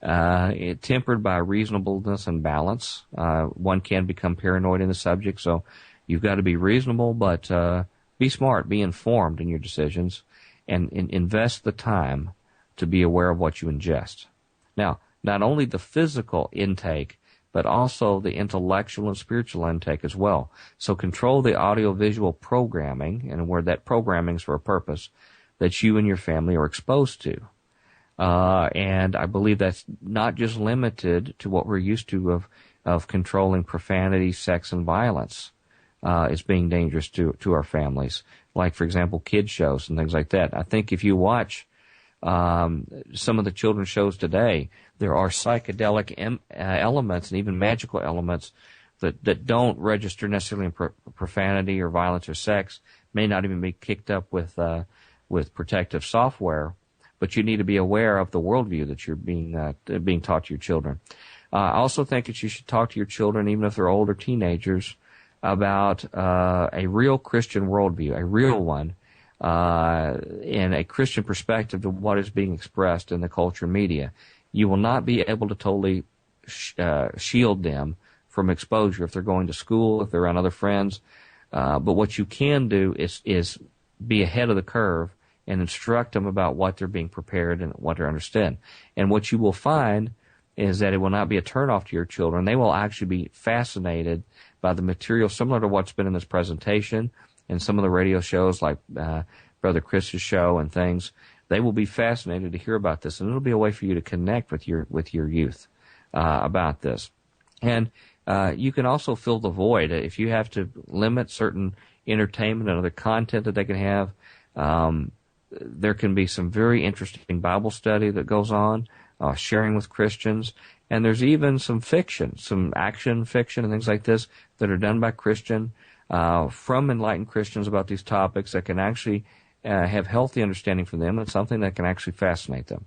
tempered by reasonableness and balance. One can become paranoid in the subject, so you've got to be reasonable, but be smart, be informed in your decisions, and invest the time to be aware of what you ingest. Now, not only the physical intake, but also the intellectual and spiritual intake as well. So control the audiovisual programming, and where that programming is for a purpose, that you and your family are exposed to. And I believe that's not just limited to what we're used to of controlling profanity, sex, and violence as being dangerous to our families. Like, for example, kids shows and things like that. I think if you watch some of the children's shows today, there are psychedelic elements and even magical elements that don't register necessarily in profanity or violence or sex, may not even be kicked up with protective software, but you need to be aware of the worldview that you're being taught to your children. I also think that you should talk to your children, even if they're older teenagers, about a real Christian worldview, a real one, and a Christian perspective to what is being expressed in the culture media. You will not be able to totally shield them from exposure if they're going to school, if they're around other friends. But what you can do is be ahead of the curve and instruct them about what they're being prepared and what they understand. And what you will find is that it will not be a turnoff to your children. They will actually be fascinated by the material similar to what's been in this presentation and some of the radio shows like Brother Chris's show and things. They will be fascinated to hear about this, and it'll be a way for you to connect with your youth about this. And you can also fill the void. If you have to limit certain entertainment and other content that they can have, there can be some very interesting Bible study that goes on, sharing with Christians, and there's even some fiction, some action fiction and things like this that are done by Christian, from enlightened Christians about these topics that can actually have healthy understanding for them, and something that can actually fascinate them.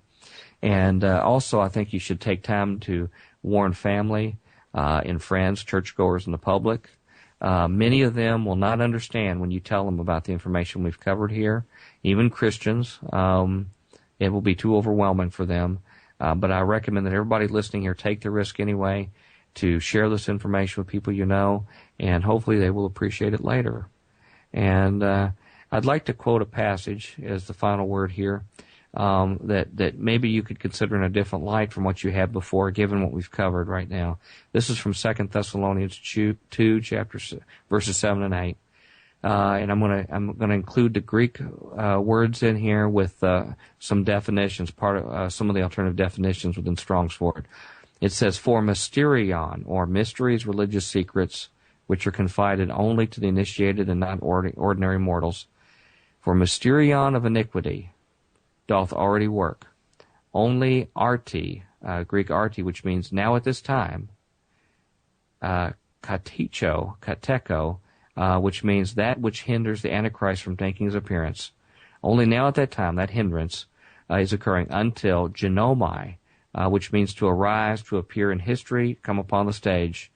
And also, I think you should take time to warn family and friends, churchgoers, and the public. Many of them will not understand when you tell them about the information we've covered here. Even Christians, it will be too overwhelming for them. But I recommend that everybody listening here take the risk anyway to share this information with people you know, and hopefully they will appreciate it later. And I'd like to quote a passage as the final word here. that maybe you could consider in a different light from what you had before, given what we've covered right now. This is from 2 Thessalonians 2, verses 7 and 8. And I'm gonna include the Greek words in here with some definitions, some of the alternative definitions within Strong's Word. It says, "For mysterion, or mysteries, religious secrets, which are confided only to the initiated and not ordinary mortals. For mysterion of iniquity doth already work. Only arti," Greek arti, which means now at this time, kateko, which means that which hinders the Antichrist from making his appearance. Only now at that time, that hindrance is occurring until genomai, which means to arise, to appear in history, come upon the stage,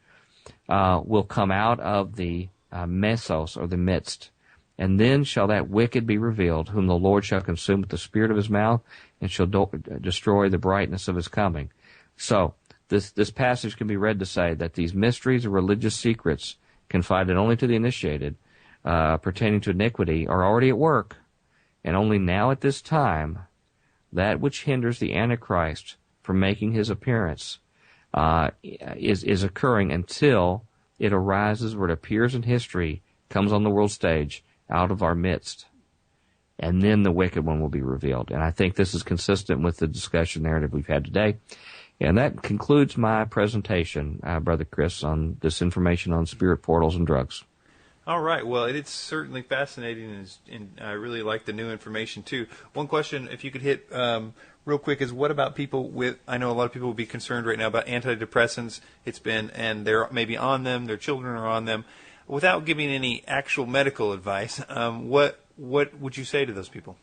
will come out of the mesos, or the midst. And then shall that wicked be revealed, whom the Lord shall consume with the spirit of his mouth, and shall destroy the brightness of his coming. So, this passage can be read to say that these mysteries or religious secrets confided only to the initiated, pertaining to iniquity, are already at work, and only now at this time, that which hinders the Antichrist from making his appearance is occurring until it arises, or it appears in history, comes on the world stage, out of our midst. And then the wicked one will be revealed. And I think this is consistent with the discussion narrative we've had today. And that concludes my presentation, Brother Chris, on this information on spirit portals and drugs. All right. Well, it's certainly fascinating, and I really like the new information, too. One question, if you could hit real quick, is what about people with, I know a lot of people will be concerned right now about antidepressants. And they're maybe on them, their children are on them. Without giving any actual medical advice, what would you say to those people?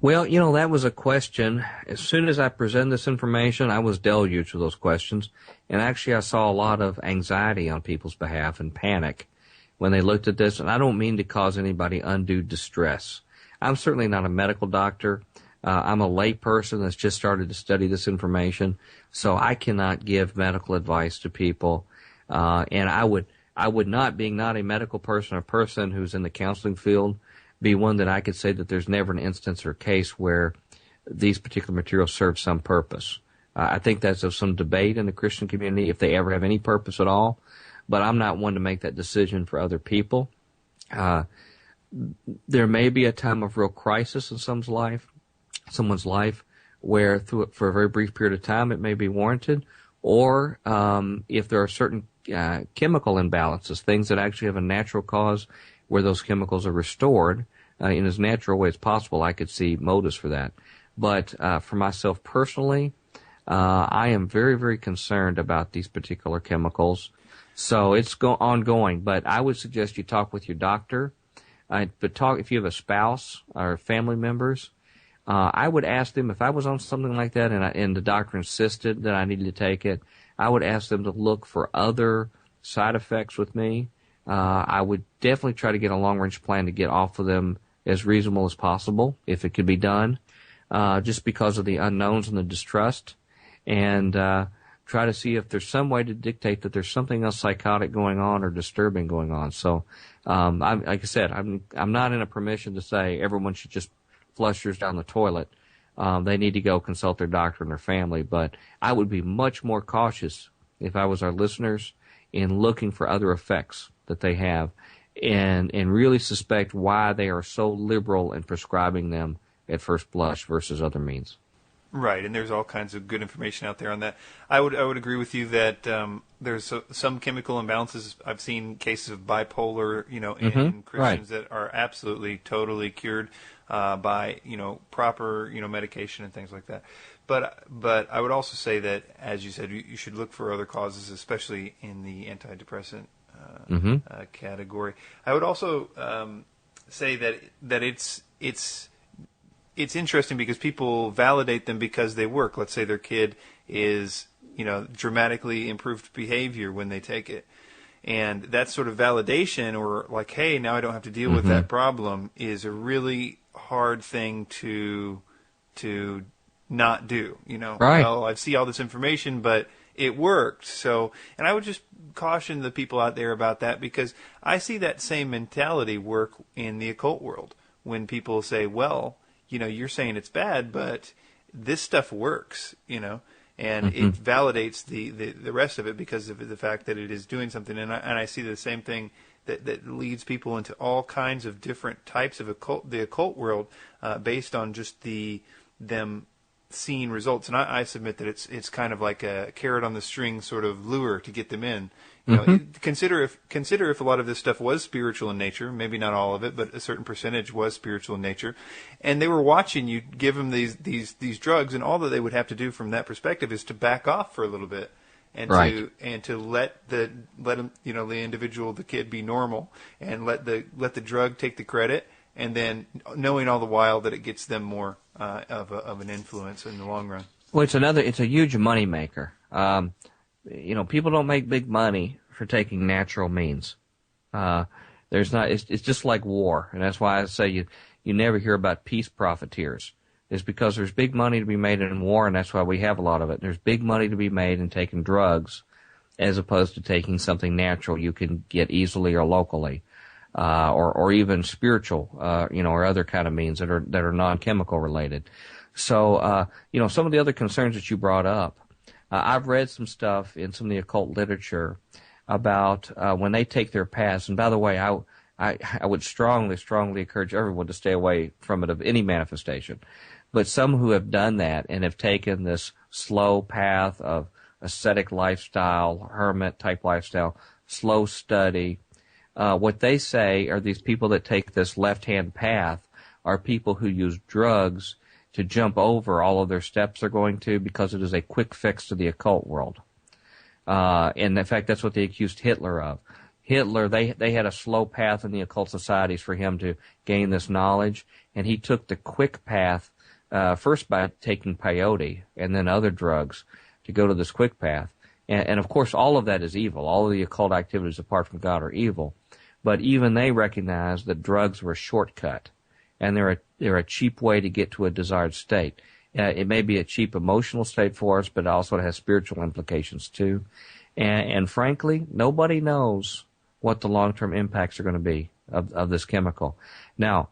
Well, that was a question. As soon as I presented this information, I was deluged with those questions. And actually, I saw a lot of anxiety on people's behalf and panic when they looked at this. And I don't mean to cause anybody undue distress. I'm certainly not a medical doctor. I'm a lay person that's just started to study this information. So I cannot give medical advice to people. And I would not, being not a medical person, a person who's in the counseling field, be one that I could say that there's never an instance or case where these particular materials serve some purpose. I think that's of some debate in the Christian community if they ever have any purpose at all, but I'm not one to make that decision for other people. There may be a time of real crisis in someone's life, where for a very brief period of time it may be warranted, or if there are certain chemical imbalances, things that actually have a natural cause where those chemicals are restored in as natural a way as possible, I could see motives for that. But for myself personally, I am very, very concerned about these particular chemicals. So it's ongoing. But I would suggest you talk with your doctor. But talk if you have a spouse or family members. I would ask them, if I was on something like that and the doctor insisted that I needed to take it, I would ask them to look for other side effects with me. I would definitely try to get a long-range plan to get off of them as reasonable as possible, if it could be done, just because of the unknowns and the distrust, and try to see if there's some way to dictate that there's something else psychotic going on or disturbing going on. So, like I said, I'm not in a permission to say everyone should just flush yours down the toilet. They need to go consult their doctor and their family, but I would be much more cautious if I was our listeners in looking for other effects that they have and really suspect why they are so liberal in prescribing them at first blush versus other means. Right, and there's all kinds of good information out there on that. I would agree with you that there's some chemical imbalances. I've seen cases of bipolar, in Christians that are absolutely, totally cured by, proper, medication and things like that. But I would also say that, as you said, you should look for other causes, especially in the antidepressant category. I would also say that it's interesting because people validate them because they work. Let's say their kid is, dramatically improved behavior when they take it. And that sort of validation, or like, hey, now I don't have to deal with that problem, is a really hard thing to not do. Right. Well, I see all this information, but it worked. So, and I would just caution the people out there about that, because I see that same mentality work in the occult world when people say, well, you're saying it's bad, but this stuff works, and Mm-hmm. it validates the rest of it because of the fact that it is doing something. And I see the same thing that leads people into all kinds of different types of the occult world, based on just them seeing results. And I submit that it's kind of like a carrot on the string sort of lure to get them in. Consider if a lot of this stuff was spiritual in nature, maybe not all of it, but a certain percentage was spiritual in nature, and they were watching you give them these drugs, and all that they would have to do from that perspective is to back off for a little bit, and Right. to let them, the individual, the kid, be normal, and let the drug take the credit, and then knowing all the while that it gets them more of an influence in the long run. Well, it's a huge money maker. People don't make big money for taking natural means. It's just like war, and that's why I say you never hear about peace profiteers. It's because there's big money to be made in war, and that's why we have a lot of it. There's big money to be made in taking drugs, as opposed to taking something natural you can get easily or locally, or even spiritual, or other kind of means that are non-chemical related. So, some of the other concerns that you brought up. I've read some stuff in some of the occult literature about when they take their paths. And by the way, I would strongly encourage everyone to stay away from it of any manifestation. But some who have done that and have taken this slow path of ascetic lifestyle, hermit-type lifestyle, slow study, what they say are these people that take this left-hand path are people who use drugs to jump over all of their steps they're going to because it is a quick fix to the occult world. And in fact, that's what they accused Hitler of. Hitler, they had a slow path in the occult societies for him to gain this knowledge, and he took the quick path, first by taking peyote and then other drugs to go to this quick path. And of course, all of that is evil. All of the occult activities apart from God are evil. But even they recognize that drugs were a shortcut, and they're a cheap way to get to a desired state. It may be a cheap emotional state for us, but also it has spiritual implications too. And frankly, nobody knows what the long-term impacts are going to be of this chemical. Now,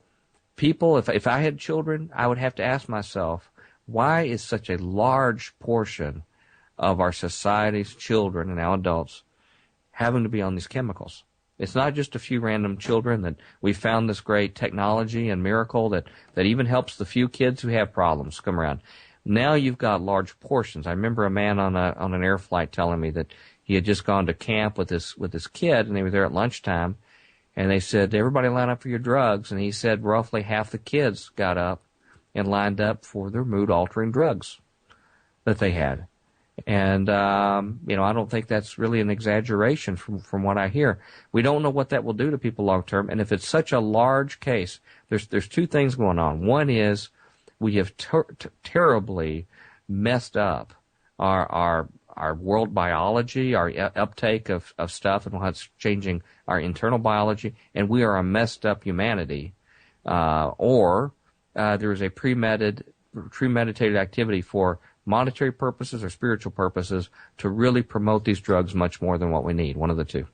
people, if I had children, I would have to ask myself, why is such a large portion of our society's children and now adults having to be on these chemicals? It's not just a few random children that we found this great technology and miracle that even helps the few kids who have problems come around. Now you've got large portions. I remember a man on an air flight telling me that he had just gone to camp with his kid, and they were there at lunchtime, and they said, "Everybody line up for your drugs." And he said roughly half the kids got up and lined up for their mood-altering drugs that they had. And, I don't think that's really an exaggeration from what I hear. We don't know what that will do to people long term. And if it's such a large case, there's two things going on. One is we have terribly messed up our world biology, our uptake of stuff, and how it's changing our internal biology. And we are a messed up humanity. Or there is a premeditated activity for monetary purposes or spiritual purposes to really promote these drugs much more than what we need. One of the two.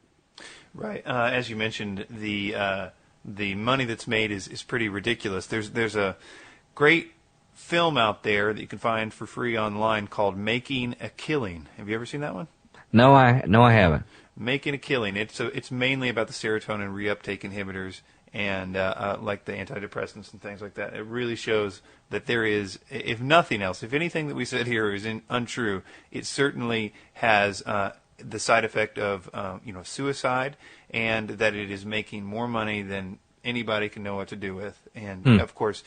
Right. As you mentioned, the money that's made is pretty ridiculous. There's a great film out there that you can find for free online called "Making a Killing." Have you ever seen that one? No, I haven't. Making a Killing. It's mainly about the serotonin reuptake inhibitors and like the antidepressants and things like that. It really shows that there is, if nothing else, if anything that we said here is untrue, it certainly has the side effect of suicide, and that it is making more money than anybody can know what to do with. And of course,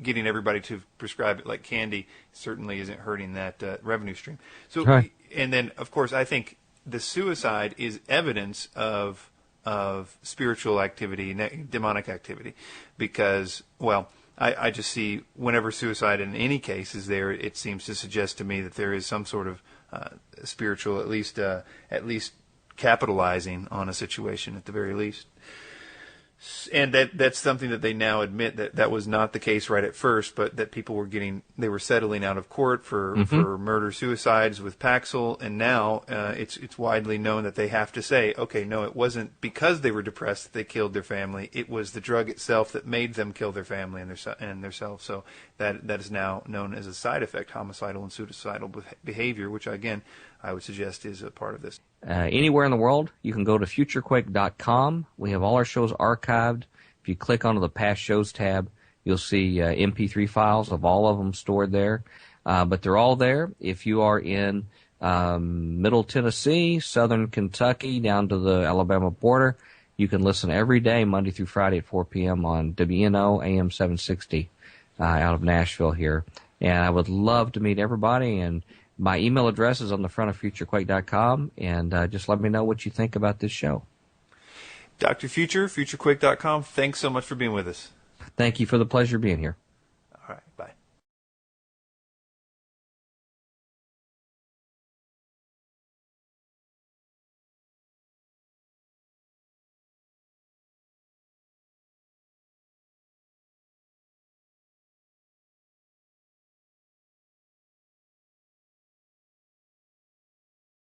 getting everybody to prescribe it like candy certainly isn't hurting that revenue stream. So, Right. And then of course, I think the suicide is evidence of spiritual activity, demonic activity, because, well, I just see whenever suicide in any case is there, it seems to suggest to me that there is some sort of spiritual, at least capitalizing on a situation at the very least. And that's something that they now admit that was not the case right at first, but that people were they were settling out of court for murder suicides with Paxil, and now it's widely known that they have to say, okay, no, it wasn't because they were depressed that they killed their family. It was the drug itself that made them kill their family and themselves. So that is now known as a side effect, homicidal and suicidal behavior, which again I would suggest is a part of this. Anywhere in the world, you can go to futurequake.com. We have all our shows archived. If you click onto the past shows tab, you'll see MP3 files of all of them stored there. But they're all there. If you are in Middle Tennessee, Southern Kentucky, down to the Alabama border, you can listen every day, Monday through Friday at 4 p.m. on WNO AM 760 out of Nashville here. And I would love to meet everybody, and my email address is on the front of futurequake.com, and just let me know what you think about this show. Dr. Future, futurequake.com, thanks so much for being with us. Thank you for the pleasure of being here.